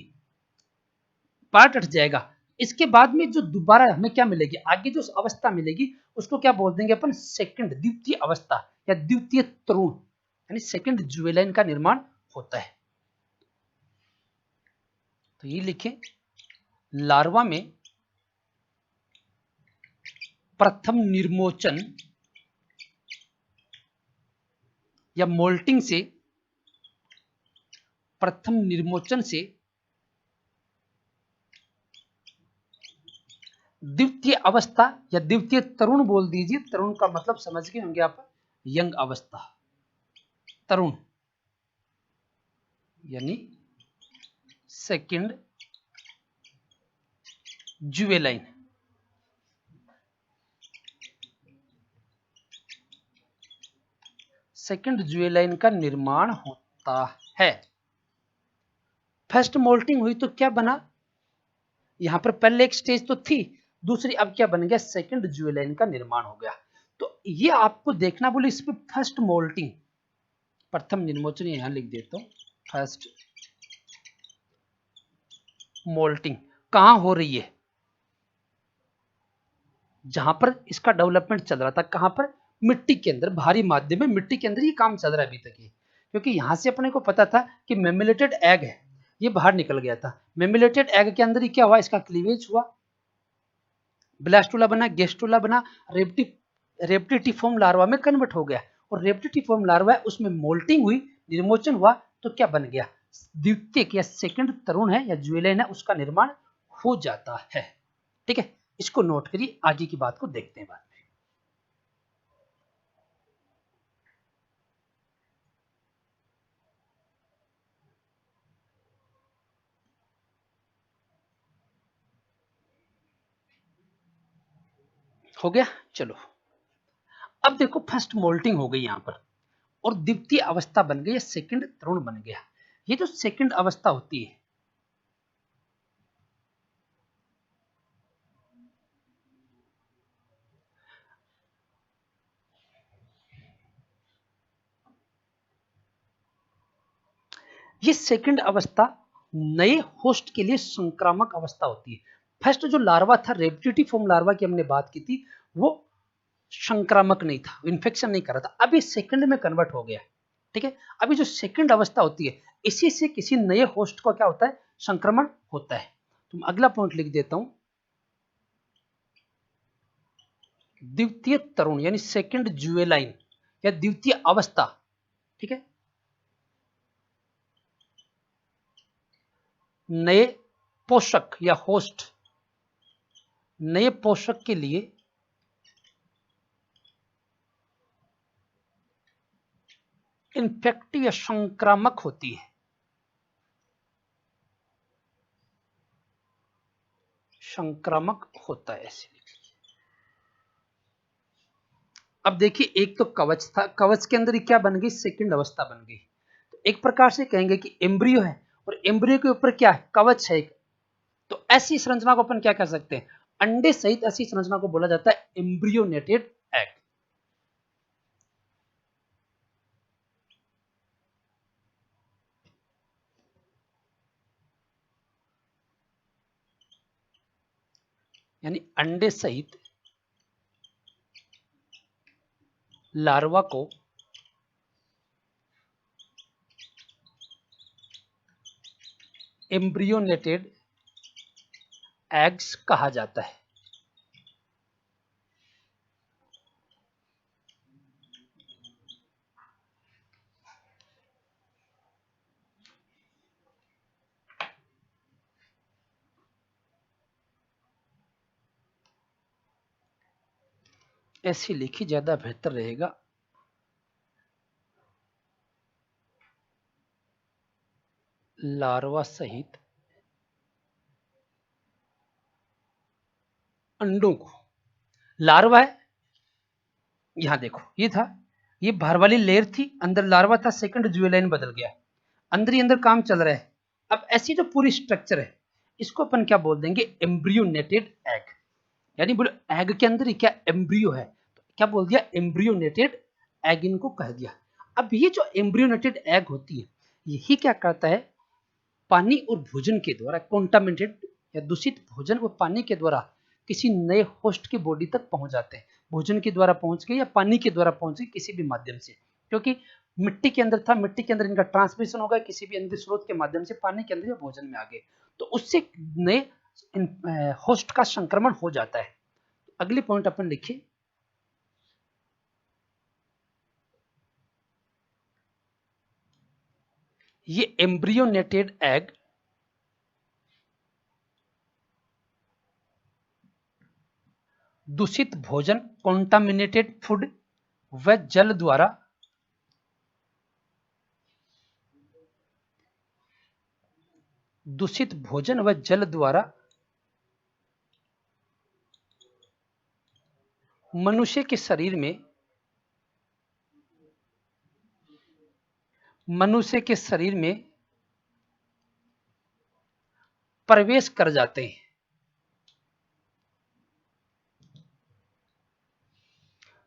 पार्ट हट जाएगा, इसके बाद में जो दोबारा हमें क्या मिलेगी, आगे जो अवस्था मिलेगी उसको क्या बोल देंगे अपन, सेकंड द्वितीय अवस्था या द्वितीय तरुण, यानी सेकंड जुवेलाइन का निर्माण होता है। तो ये लिखें, लार्वा में प्रथम निर्मोचन या मोल्टिंग से, प्रथम निर्मोचन से द्वितीय अवस्था या द्वितीय तरुण बोल दीजिए, तरुण का मतलब समझ गए होंगे आप, यंग अवस्था, तरुण यानी सेकंड जुवेलाइन, सेकंड जुवेलाइन का निर्माण होता है। फर्स्ट मोल्टिंग हुई तो क्या बना, यहां पर पहले एक स्टेज तो थी, दूसरी अब क्या बन गया, सेकंड जुवेलाइन का निर्माण हो गया। तो ये आपको देखना, बोले इस पे फर्स्ट मोल्टिंग, प्रथम निर्मोचन यहां लिख देता हूं, फर्स्ट मोल्टिंग कहां हो रही है, जहां पर इसका डेवलपमेंट चल रहा था, कहां पर, मिट्टी के अंदर, भारी माध्यम में मिट्टी के अंदर ये काम चल रहा है अभी तक ये। क्योंकि यहां से अपने को पता था कि मेमिलेटेड एग है, ये बाहर निकल गया था, मेमिलेटेड एग के अंदर ही क्या हुआ, इसका क्लीवेज हुआ, ब्लास्टुला बना, गेस्टुला बना, रेप्टिटिफॉर्म लार्वा में कन्वर्ट हो गया, और रेप्टिटिफॉर्म लार्वा है उसमें मोल्टिंग हुई, निर्मोचन हुआ, तो क्या बन गया, द्वितीय या सेकंड तरुण है या ज्वेलाइन है, उसका निर्माण हो जाता है। ठीक है, इसको नोट करिए, आगे की बात को देखते हैं बाद में। हो गया, चलो अब देखो, फर्स्ट मोल्टिंग हो गई यहां पर, और द्वितीय अवस्था बन गई, सेकंड तरुण बन गया। ये जो सेकंड अवस्था होती है, ये सेकंड अवस्था नए होस्ट के लिए संक्रामक अवस्था होती है। फर्स्ट जो लार्वा था, रेप्टिटिफॉर्म लार्वा की हमने बात की थी, वो संक्रामक नहीं था, इन्फेक्शन नहीं कर रहा था, अभी सेकंड में कन्वर्ट हो गया। ठीक है, अभी जो सेकंड अवस्था होती है, इसी से किसी नए होस्ट को क्या होता है, संक्रमण होता है। तो अगला पॉइंट लिख देता हूं, द्वितीय तरुण यानी सेकंड जुवेलाइन या द्वितीय अवस्था। ठीक है, नए पोषक या होस्ट, नए पोषक के लिए इन्फेक्टिव या संक्रामक होती है, संक्रामक होता है ऐसे। अब देखिए, एक तो कवच था, कवच के अंदर ही क्या बन गई, सेकंड अवस्था बन गई। तो एक प्रकार से कहेंगे कि एम्ब्रियो है, और एम्ब्रियो के ऊपर क्या है, कवच है एक। तो ऐसी संरचना को अपन क्या कह सकते हैं, अंडे सहित ऐसी संरचना को बोला जाता है एम्ब्रियोनेटेड एग। यानी अंडे सहित लार्वा को एम्ब्रियोनेटेड एग्स कहा जाता है। ऐसी लिखी ज्यादा बेहतर रहेगा। लार्वा सहित अंडों को, लार्वा है, यहां देखो ये था, ये बाहर वाली लेयर थी, अंदर लार्वा था, सेकंड ज्वेलाइन बदल गया, अंदर ही अंदर काम चल रहा है। अब ऐसी जो पूरी स्ट्रक्चर है इसको अपन क्या बोल देंगे, एम्ब्रियोनेटेड एग। यानी बोलो एग के अंदर ही क्या एम्ब्रियो है, तो क्या बोल दिया, एम्ब्रियोनेटेड एग इनको कह दिया। अब ये जो एम्ब्रियोनेटेड एग होती है यही क्या करता है, पानी और भोजन के द्वारा कॉन्टामिनेटेड या दूषित भोजन व पानी के द्वारा किसी नए होस्ट की बॉडी तक पहुंच जाते हैं। भोजन के द्वारा पहुंच गए या पानी के द्वारा पहुंच गए, किसी भी माध्यम से, क्योंकि मिट्टी के अंदर था, मिट्टी के अंदर इनका ट्रांसमिशन होगा, किसी भी अंदर स्रोत के माध्यम से पानी के अंदर या भोजन में आ गए, तो उससे नए होस्ट का संक्रमण हो जाता है। अगली पॉइंट अपन लिखिए, ये एम्ब्रियोनेटेड एग दूषित भोजन कॉन्टामिनेटेड फूड व जल द्वारा दूषित भोजन व जल द्वारा मनुष्य के शरीर में प्रवेश कर जाते हैं।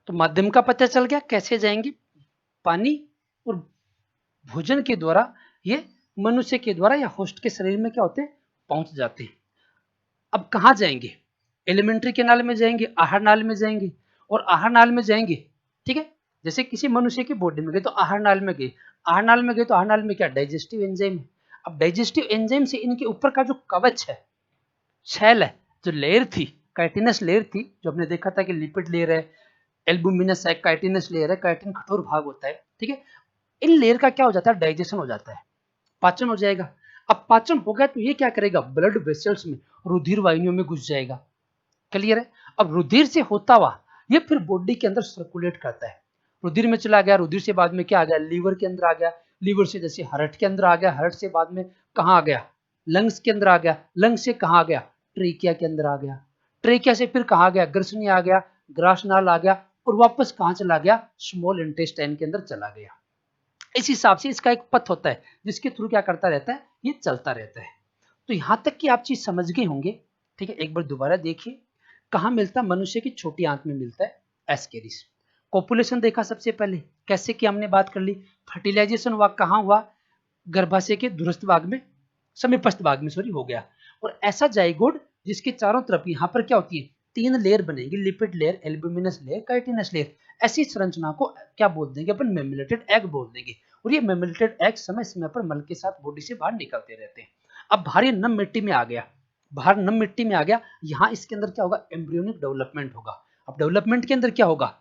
तो माध्यम का पता चल गया कैसे जाएंगे, पानी और भोजन के द्वारा ये मनुष्य के द्वारा या होस्ट के शरीर में क्या होते हैं, पहुंच जाते हैं। अब कहां जाएंगे, एलिमेंट्री कैनाल में जाएंगे, आहार नाल में जाएंगे, और आहार नाल में जाएंगे, ठीक है, जैसे किसी मनुष्य की बॉडी में गए तो आहार नाल में गए, आहार नाल में गए तो आहार नाल में क्या डाइजेस्टिव एंजाइम है। अब डाइजेस्टिव एंजाइम से इनके ऊपर का जो कवच है, शैल है, जो लेयर थी, काइटिनस लेयर थी, जो हमने देखा था कि लिपिड लेयर है, एल्बुमिनस है, काइटिनस लेयर है, काइटिन कठोर भाग होता है, ठीक है, इन लेयर का क्या हो जाता है, डाइजेशन हो जाता है, पाचन हो जाएगा। अब पाचन हो गया तो ये क्या करेगा, ब्लड वेसल्स में, रुधिर वाहिनियों में घुस जाएगा, क्लियर है। अब रुधिर से होता हुआ ये फिर बॉडी के अंदर सर्कुलेट करता है, रुधिर में चला गया, रुधिर से बाद में क्या आ गया, लीवर के अंदर आ गया, लीवर से जैसे हार्ट के अंदर आ गया, हार्ट से बाद में कहाँ आ गया, लंग्स के अंदर आ गया, लंग्स से कहाँ आ गया, ट्रेकिया के अंदर आ गया, ट्रेकिया से फिर कहाँ आ गया, ग्रसनी आ गया, ग्रासनाल आ गया, और वापस कहाँ चला गया, स्मॉल इंटेस्टाइन के अंदर चला गया। इस हिसाब से इसका एक पथ होता है जिसके थ्रू क्या करता रहता है, ये चलता रहता है। तो यहां तक कि आप चीज समझ गए होंगे, ठीक है। एक बार दोबारा देखिए, कहाँ मिलता, मनुष्य की छोटी आंत में मिलता है, एस्केरिस। कॉपुलेशन देखा सबसे पहले, कैसे कि हमने बात कर ली, फर्टिलाइजेशन हुआ कहाँ हुआ, गर्भाशय के दूरस्थ भाग में, समीपस्थ भाग में सॉरी हो गया, और ऐसा जाइगोट जिसके चारों तरफ यहाँ पर क्या होती है, तीन लेयर बनेगी, lipid layer, albuminous layer, chitinous layer. ऐसी संरचना को क्या बोल देंगे अपन, मेमिलेटेड एग बोल देंगे। और ये मेमिलेटेड एग समय समय पर मल के साथ बॉडी से बाहर निकलते रहते हैं। अब भारी नम मिट्टी में आ गया, बाहर नम मिट्टी में आ गया, यहाँ इसके अंदर क्या होगा, एम्ब्रियोनिक डेवलपमेंट होगा। अब डेवलपमेंट के अंदर क्या होगा,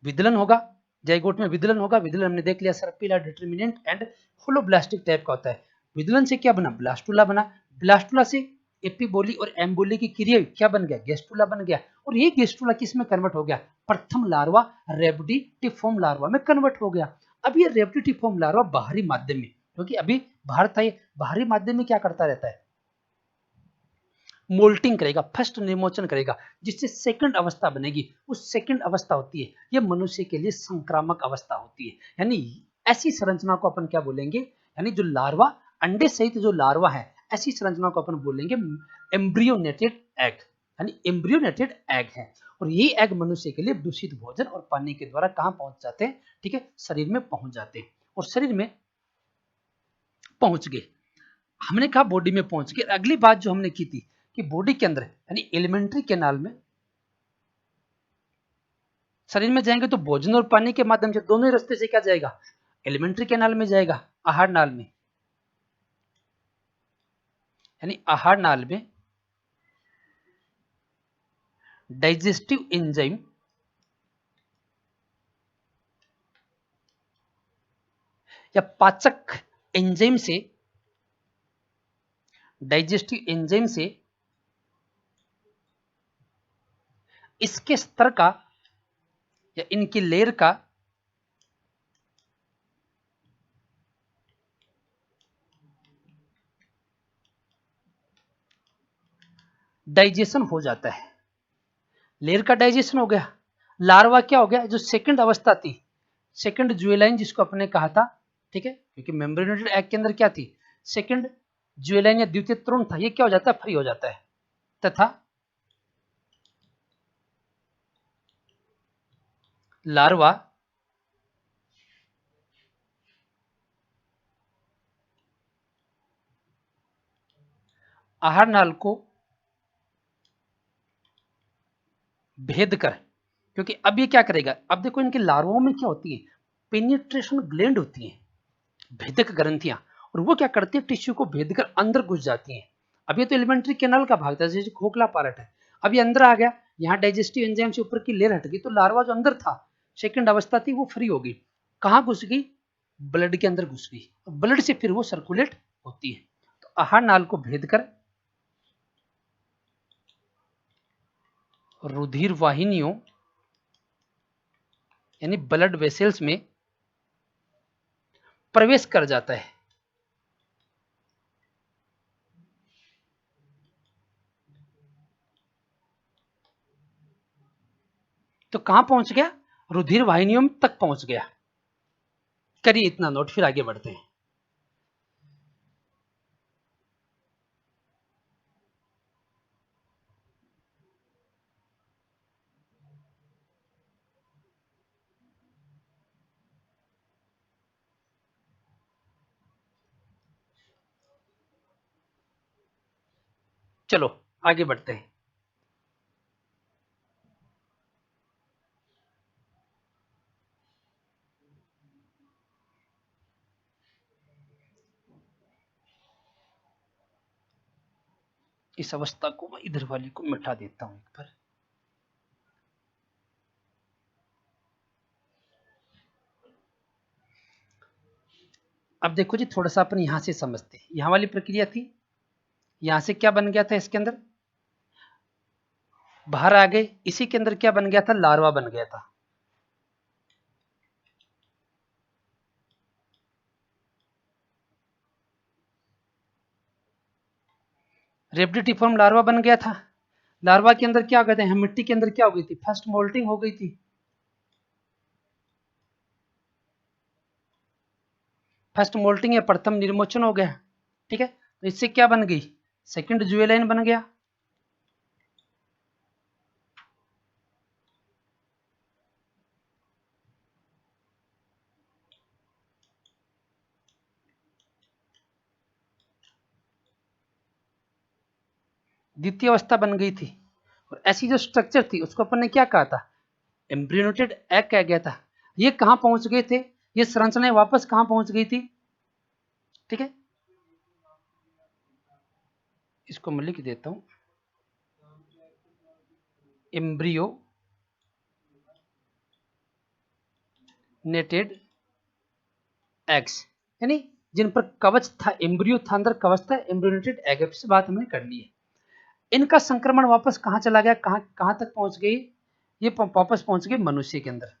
विदलन होगा, जाइगोट में विदलन होगा, विदलन हमने देख लिया सर्पिला, डिटर्मिनेंट एंड होलोब्लास्टिक टाइप का होता है। विदलन से क्या बना, ब्लास्टुला बना, ब्लास्टुला से एपिबोली और एम्बोली की क्रिया क्या बन गया, गेस्टुला बन गया, और ये गेस्टुला किस में कन्वर्ट हो गया, प्रथम लार्वा रेबडिटिफॉर्म लार्वा में कन्वर्ट हो गया। अब ये रेबडिटिफॉर्म लार्वा बाहरी माध्यम में, क्योंकि अभी बाहर था, ये बाहरी माध्यम में क्या करता रहता है, मोल्टिंग करेगा, फर्स्ट निमोचन करेगा, जिससे सेकंड अवस्था बनेगी। उस सेकंड अवस्था होती है, ये मनुष्य के लिए संक्रामक अवस्था होती है। यानी ऐसी संरचना को अपन क्या बोलेंगे, यानी जो लार्वा, अंडे सहित जो लार्वा है, ऐसी संरचना को अपन बोलेंगे एम्ब्रियोनेटेड एग, यानी एम्ब्रियोनेटेड एग है। और ये एग मनुष्य के लिए दूषित भोजन और पानी के द्वारा कहां पहुंच जाते हैं, ठीक है, शरीर में पहुंच जाते हैं। और शरीर में पहुंच गए, हमने कहा बॉडी में पहुंच गए। अगली बात जो हमने की थी कि बॉडी के अंदर यानी एलिमेंट्री कैनाल में शरीर में जाएंगे तो भोजन और पानी के माध्यम से दोनों ही रास्ते से क्या जाएगा, एलिमेंट्री कैनाल में जाएगा, आहार नाल में, यानी आहार नाल में डाइजेस्टिव एंजाइम या पाचक एंजाइम से इसके स्तर का या इनकी लेयर का डाइजेशन हो जाता है। लेयर का डाइजेशन हो गया, लार्वा क्या हो गया, जो सेकंड अवस्था थी, सेकंड ज्वेलाइन जिसको अपने कहा था, ठीक है, क्योंकि मेम्ब्रेनेटेड एग के अंदर क्या थी, सेकंड ज्वेलाइन या द्वितीय तृण था, ये क्या हो जाता है, फ्री हो जाता है, तथा लार्वा आहार नाल को भेद कर, क्योंकि अब ये क्या करेगा, अब देखो इनके लार्वाओं में क्या होती है, पेनिट्रेशन ग्लैंड होती है, भेदक ग्रंथियां, और वो क्या करती है, टिश्यू को भेद कर अंदर घुस जाती हैं। अब ये तो एलिमेंट्री कैनाल का भाग था, जैसे खोखला पार्ट है, अब ये अंदर आ गया, यहाँ डाइजेस्टिव एंजाइम से ऊपर की लेयर हट गई, तो लार्वा जो अंदर था, सेकंड अवस्था थी, वो फ्री हो गई, कहाँ घुस गई, ब्लड के अंदर घुस गई, ब्लड से फिर वो सर्कुलेट होती है। तो आहार नाल को भेद कर रुधिर वाहिनियों यानी ब्लड वेसल्स में प्रवेश कर जाता है। तो कहां पहुंच गया, रुधिर वाहिनियों तक पहुंच गया। करिए इतना नोट, फिर आगे बढ़ते हैं। चलो आगे बढ़ते हैं। इस अवस्था को मैं इधर वाली को मिटा देता हूं एक बार। अब देखो जी, थोड़ा सा अपन यहां से समझते हैं, यहां वाली प्रक्रिया थी, यहां से क्या बन गया था, इसके अंदर बाहर आ गए, इसी के अंदर क्या बन गया था, लार्वा बन गया था। रेप्टिफॉर्म लार्वा बन गया था। लार्वा के अंदर क्या कहते हैं, मिट्टी के अंदर क्या हो गई थी, फर्स्ट मोल्टिंग हो गई थी। फर्स्ट मोल्टिंग या प्रथम निर्मोचन हो गया, ठीक है, तो इससे क्या बन गई, सेकंड ज्वेलाइन बन गया। द्वितीय अवस्था बन गई थी, और ऐसी जो स्ट्रक्चर थी उसको अपन ने क्या कहा था, एम्ब्रियोनेटेड एग कहा गया था। ये कहां पहुंच गए थे, ये संरचनाएं वापस कहां पहुंच गई थी, ठीक है, इसको मैं लिख देता हूं, एम्ब्रियो नेटेड एग्स, यानी जिन पर कवच था, एम्ब्रियो था, अंदर कवच था, एम्ब्रियोनेटेड एग से बात हमने कर ली है। इनका संक्रमण वापस कहां चला गया, कहां कहां तक पहुंच गई, ये वापस पहुंच गए मनुष्य के अंदर।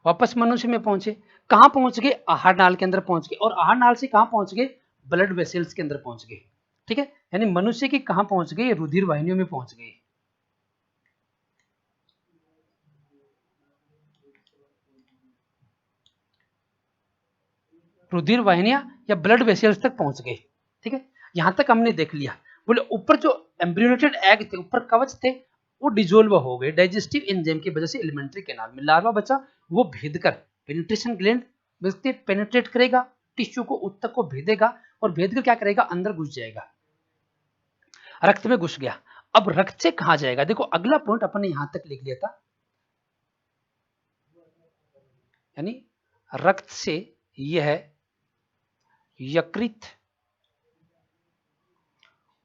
वापस मनुष्य में पहुंचे, कहां पहुंच गए, आहार नाल के अंदर पहुंच गए, और आहार नाल से कहां पहुंच गए, ब्लड वेसल्स के अंदर पहुंच गए, ठीक है, यानी मनुष्य की कहां पहुंच गए, रुधिर वाहिनियों में पहुंच गए। रुधिर वाहिनियां या ब्लड वेसल्स तक पहुंच गए, ठीक है, यहां तक हमने देख लिया। बोले ऊपर जो एम्ब्रियोनेटेड एग थे, ऊपर कवच थे, वो डिजोल्व हो गए डाइजेस्टिव एंजाइम की वजह से, एलिमेंट्री कैनाल में लार्वा बचा, वो भेद कर पेनिट्रेशन ग्लैंड पेनिट्रेट करेगा, टिश्यू को उत्तक को भेदेगा, और भेद कर क्या करेगा, अंदर घुस जाएगा, रक्त में घुस गया। अब रक्त से कहां जाएगा, देखो अगला पॉइंट अपन ने यहां तक लिख लिया था, यानी रक्त से यह यकृत,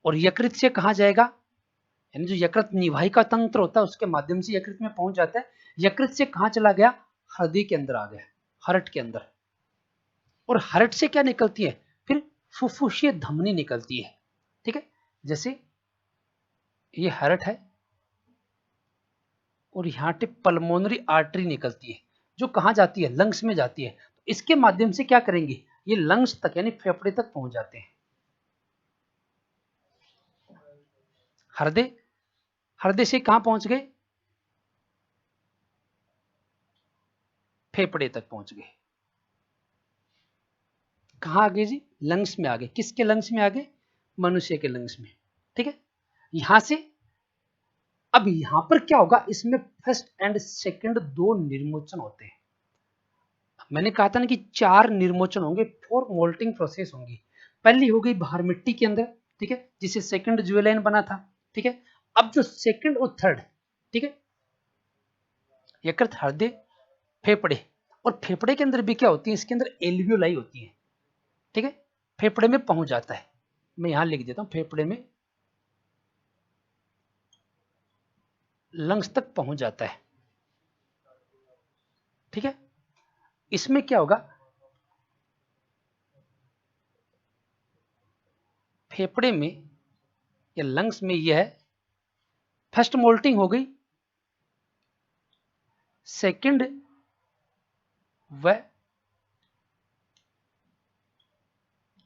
और यकृत से कहां जाएगा, यानी जो यकृत निवाहिका तंत्र होता है उसके माध्यम से यकृत में पहुंच जाता है। यकृत से कहां चला गया, हृदय के अंदर आ गया, हर्ट के अंदर। और हर्ट से क्या निकलती है, फिर फुफ्फुसीय धमनी निकलती है। ठीक है, जैसे ये हर्ट है और यहाँ पे पल्मोनरी आर्टरी निकलती है जो कहां जाती है, लंग्स में जाती है। तो इसके माध्यम से क्या करेंगे, ये लंग्स तक यानी फेफड़े तक पहुंच जाते हैं। हृदय, हृदय से कहां पहुंच गए, फेफड़े तक पहुंच गए। कहां आ गए जी, लंग्स में आ गए। किसके लंग्स में आ गए, मनुष्य के लंग्स में। ठीक है, यहां से अब यहां पर क्या होगा, इसमें फर्स्ट एंड सेकंड दो निर्मोचन होते हैं। मैंने कहा था ना कि 4 निर्मोचन होंगे, 4 मोल्टिंग प्रोसेस होंगी। पहली हो गई बाहर मिट्टी के अंदर, ठीक है, जिसे सेकंड ज्वेलाइन बना था। ठीक है, अब जो सेकंड और थर्ड, ठीक है, यकृत, हृदय, फेफड़े, और फेफड़े के अंदर भी क्या होती है, इसके अंदर एल्वियोलाई होती है। ठीक है, फेफड़े में पहुंच जाता है। मैं यहां लिख देता हूं, फेफड़े में, लंग्स तक पहुंच जाता है। ठीक है, इसमें क्या होगा, फेफड़े में या लंग्स में यह फर्स्ट मोल्टिंग हो गई, सेकंड व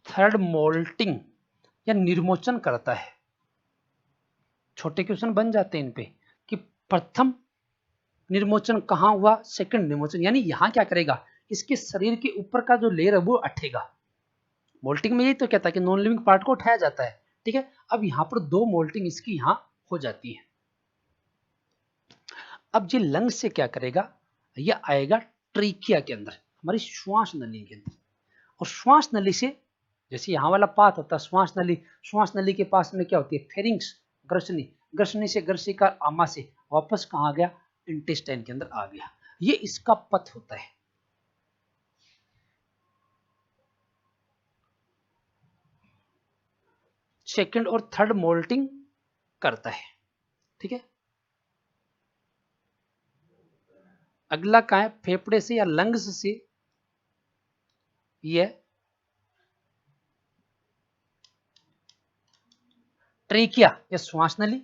थर्ड मोल्टिंग या निर्मोचन करता है। छोटे क्वेश्चन बन जाते हैं इन पे कि प्रथम निर्मोचन कहां हुआ, सेकंड निर्मोचन, यानी यहां क्या करेगा, इसके शरीर के ऊपर का जो लेयर है वो अटेगा। मोल्टिंग में यही तो कहता है कि नॉन लिविंग पार्ट को उठाया जाता है। ठीक है, अब यहां पर दो मोल्टिंग इसकी यहां हो जाती है। अब ये लंग्स से क्या करेगा, यह आएगा ट्रीकिया के अंदर, हमारी श्वास नली के अंदर। और श्वास नली से, जैसे यहाँ वाला पाथ होता है श्वास नली, श्वास नली के पास में क्या होती है, फेरिंग्स, ग्रसनी, ग्रसनी से ग्रसिका आमा से वापस कहाँ आ गया, इंटेस्टाइन के अंदर आ गया। ये इसका पथ होता है। सेकंड और थर्ड मोल्टिंग करता है। ठीक है, अगला कहाँ है, फेफड़े से या लंग्स से यह ट्रेकिया या श्वास नली,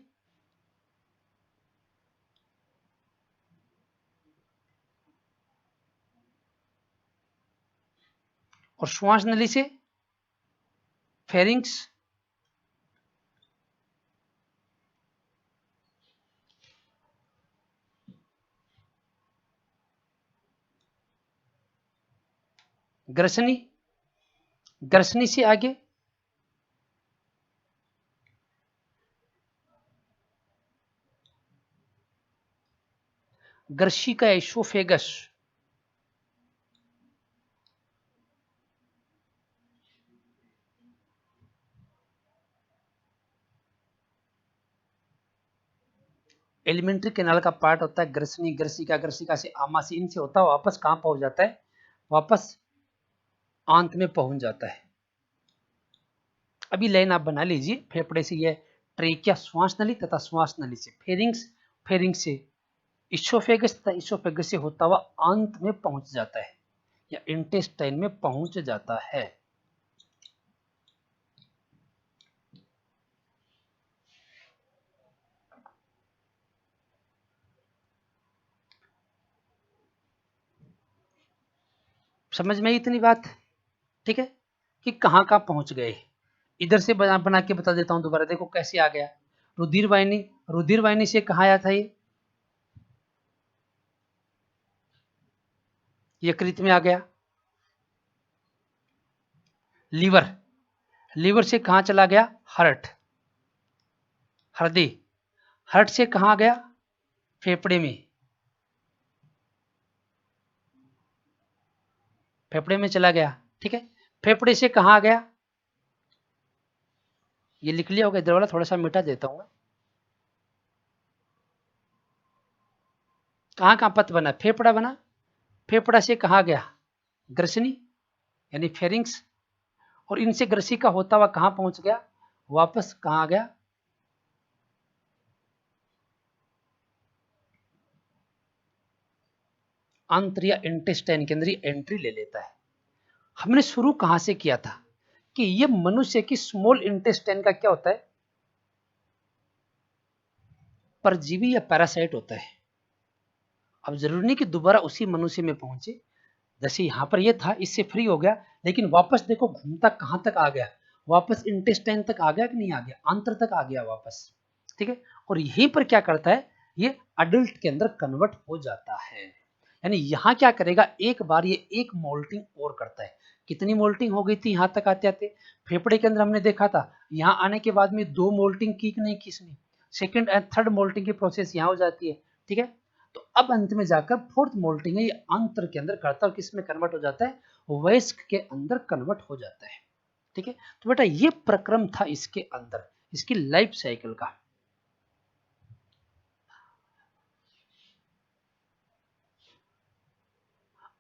और श्वास नली से फेरिंग्स, ग्रसनी, ग्रसनी से आगे ग्रशिका एसोफेगस, एलिमेंट्री कैनाल का पार्ट होता है ग्रसनी, ग्रसिका, ग्रसिका से आमा से, इनसे होता है वापस कहां पहुंच जाता है, वापस आंत में पहुंच जाता है। अभी लाइन आप बना लीजिए, फेफड़े से यह ट्रेकिया श्वास नली तथा श्वास नली से फेरिंग्स, फेरिंग्स से इसोफेगस तथा इसोफेगस से होता हुआ आंत में पहुंच जाता है या इंटेस्टाइन में पहुंच जाता है। समझ में इतनी बात, ठीक है, कि कहां कहां पहुंच गए। इधर से बना के बता देता हूं दोबारा, देखो कैसे आ गया। रुधिर वाहिनी, रुधिर वाहिनी से कहां आया था, ये यकृत में आ गया। लीवर, लीवर से कहां चला गया, हार्ट, हृदय, हार्ट से कहां गया, फेफड़े में, फेफड़े में चला गया। ठीक है, फेफड़े से कहां आ गया, ये लिख लिया होगा, इधर वाला थोड़ा सा मिटा देता हूं। कहां कहां पथ बना, फेफड़ा बना, फेफड़ा से कहां गया, ग्रसनी यानी फेरिंग्स, और इनसे ग्रसी का होता हुआ कहां पहुंच गया, वापस कहां गया, आंत्र या इंटेस्टाइन के अंदर एंट्री ले लेता है। हमने शुरू कहां से किया था कि ये मनुष्य की स्मॉल इंटेस्टाइन का क्या होता है, परजीवी या पैरासाइट होता है। अब जरूरी नहीं कि दोबारा उसी मनुष्य में पहुंचे, जैसे यहां पर ये था, इससे फ्री हो गया, लेकिन वापस देखो घूमता कहां तक आ गया, वापस इंटेस्टाइन तक आ गया कि नहीं आ गया, आंत्र तक आ गया वापस। ठीक है, और यहीं पर क्या करता है, ये अडल्ट के अंदर कन्वर्ट हो जाता है। यानी यहां क्या करेगा, एक बार ये एक मोल्टिंग और करता है। कितनी मोल्टिंग हो गई थी यहां तक आते आते, फेफड़े के अंदर हमने देखा था, यहां आने के बाद में 2 मोल्टिंग की कि नहीं की इसने, सेकंड एंड थर्ड मोल्टिंग की प्रोसेस यहां हो जाती है। ठीक है, तो अब अंत में जाकर फोर्थ मोल्टिंग है, ये आंत्र के अंदर करता है और किस में कन्वर्ट हो जाता है, वयस्क के अंदर कन्वर्ट हो जाता है। ठीक है, तो बेटा ये प्रक्रम था इसके अंदर, इसकी लाइफ साइकिल का।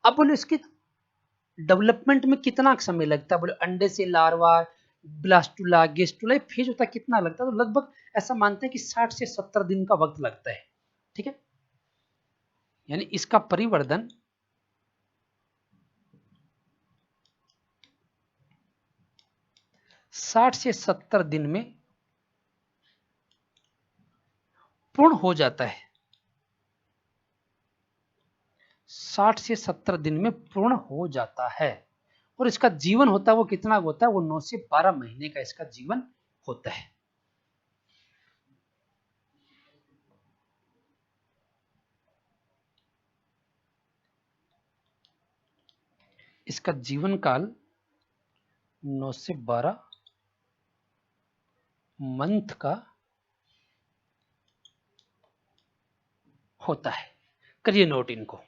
अब बोले इसके डेवलपमेंट में कितना समय लगता है, बोले अंडे से लार्वा, ब्लास्टुला, गेस्टुला फेज होता है, कितना लगता है, तो लगभग ऐसा मानते हैं कि 60 से 70 दिन का वक्त लगता है। ठीक है, यानी इसका परिवर्धन 60 से 70 दिन में पूर्ण हो जाता है, 60 से 70 दिन में पूर्ण हो जाता है। और इसका जीवन होता है वो कितना होता है, वो 9 से 12 महीने का इसका जीवन होता है। इसका जीवन काल 9 से 12 मंथ का होता है। करिए नोट इनको।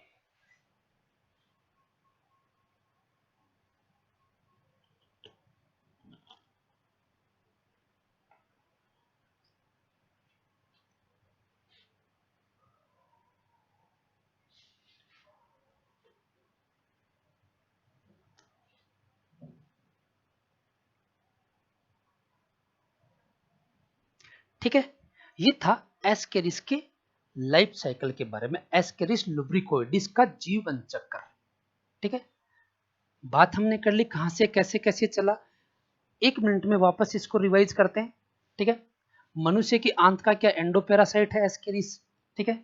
ठीक है, ये था एस्केरिस के लाइफ साइकिल के बारे में, एस्केरिस लुब्रिकोइडिस का जीवन चक्र। ठीक है, बात हमने कर ली कहां से कैसे कैसे चला, 1 मिनट में वापस इसको रिवाइज करते हैं। ठीक है, मनुष्य की आंत का क्या एंडोपेरासाइट है, एस्केरिस। ठीक है,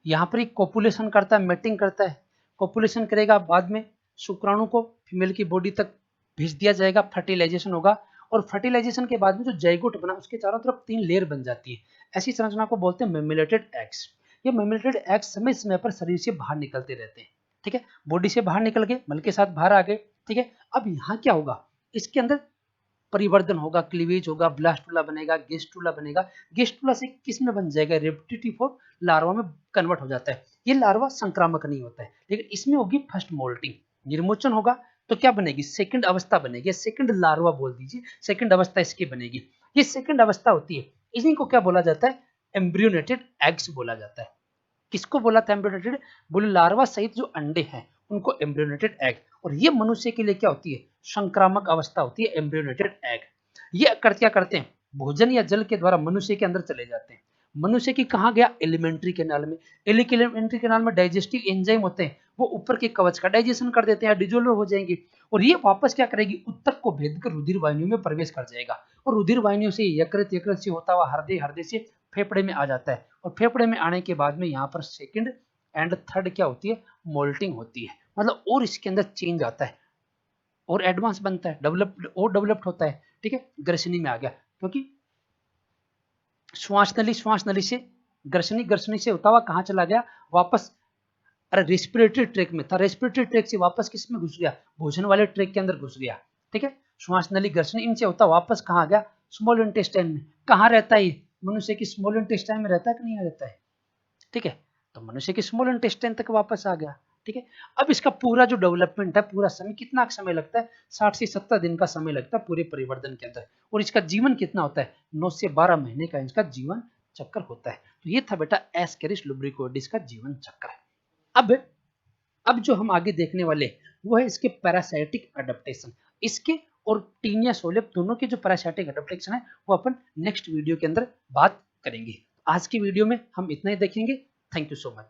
यहाँ पर एक कोपुलेशन करता है, मेटिंग करता है, कोपुलेशन करेगा, बाद में शुक्राणु को फीमेल की बॉडी तक भेज दिया जाएगा, फर्टिलाइजेशन होगा, और फर्टिलाइजेशन के बाद में जो जाइगोट बना उसके चारों तरफ 3 लेयर बन जाती है। ऐसी संरचना को बोलते हैं मेमिलेटेड एग्स। ये मेमिलेटेड एग्स समय समय पर शरीर से बाहर निकलते रहते हैं। ठीक है, बॉडी से बाहर निकल गए, मल के साथ बाहर आ गए। ठीक है, अब यहाँ क्या होगा, इसके अंदर परिवर्तन होगा, क्लीवेज होगा, ब्लास्टुला बनेगा, गेस्टुला बनेगा। गेस्टुला से किस में बन जाएगा, रेप्टिटिफोर लार्वा में कन्वर्ट हो जाता है। ये लार्वा संक्रामक नहीं होता है, लेकिन इसमें होगी फर्स्ट मोल्टिंग, निर्मोचन होगा, तो क्या बनेगी, सेकंड अवस्था बनेगी, सेकंड लार्वा बोल दीजिए, सेकंड अवस्था इसकी बनेगी। ये सेकंड अवस्था होती है, इन्हीं को क्या बोला जाता है, एम्ब्रियोनेटेड एग्स बोला जाता है। किसको बोला था एम्ब्रियोनेटेड, बोले लार्वा सहित जो अंडे हैं उनको एम्ब्रियोनेटेड एग। और ये मनुष्य के लिए क्या होती है, संक्रामक अवस्था होती है, एम्ब्रियोनेटेड एग। ये क्या करते हैं, भोजन या जल के द्वारा मनुष्य के अंदर चले जाते हैं। मनुष्य की कहाँ गया, एलिमेंट्री कैनाल में। एलिमेंट्री कैनाल में डाइजेस्टिव एंजाइम होते हैं, वो ऊपर के कवच का डाइजेशन कर देते हैं, डिजोल्व हो जाएंगे, और ये वापस क्या करेगी, उत्तक को भेद कर रुधिर वाहिनियों में प्रवेश कर जाएगा, और रुधिर वाहिनियों से यकृत, यकृत से होता हुआ हृदय, हृदय से फेफड़े में आ जाता है, और फेफड़े में आने के बाद में यहाँ पर सेकंड एंड थर्ड क्या होती है, मोल्टिंग होती है। मतलब और इसके अंदर चेंज आता है और एडवांस बनता है, डेवलप्ड और डेवलप्ड होता है। ठीक है, ग्रसनी में आ गया, क्योंकि श्वास नली से ग्रसनी, ग्रसनी से होता हुआ कहाँ चला गया, वापस, अरे रेस्पिरेटरी ट्रैक में था, रेस्पिरेटरी ट्रैक से वापस किस में घुस गया, भोजन वाले ट्रैक के अंदर घुस गया। ठीक है, श्वास नली, ग्रसनी, इनसे होता वापस कहाँ आ गया, स्मॉल इंटेस्टाइन में। कहाँ रहता है, मनुष्य की स्मॉल इंटेस्टाइन में रहता है कि नहीं रहता है। ठीक है, तो मनुष्य के स्मॉल इंटेस्टाइन तक वापस आ गया। ठीक है, अब इसका पूरा जो डेवलपमेंट है, पूरा समय कितना समय लगता है, 60 से 70 दिन का समय लगता है पूरे परिवर्तन के अंदर। और इसका जीवन कितना होता है, 9 से 12 महीने का इसका जीवन चक्र होता है। तो ये था बेटा एस्केरिस लुब्रिकोइडिस का जीवन चक्र। अब जो हम आगे देखने वाले वो है इसके पैरासाइटिक अडेप्टेशन। इसके और टीनिया सोलेप दोनों के जो पैरासाइटिक अडेप्टेशन है वो अपन नेक्स्ट वीडियो के अंदर बात करेंगे। आज की वीडियो में हम इतना ही देखेंगे। Thank you so much.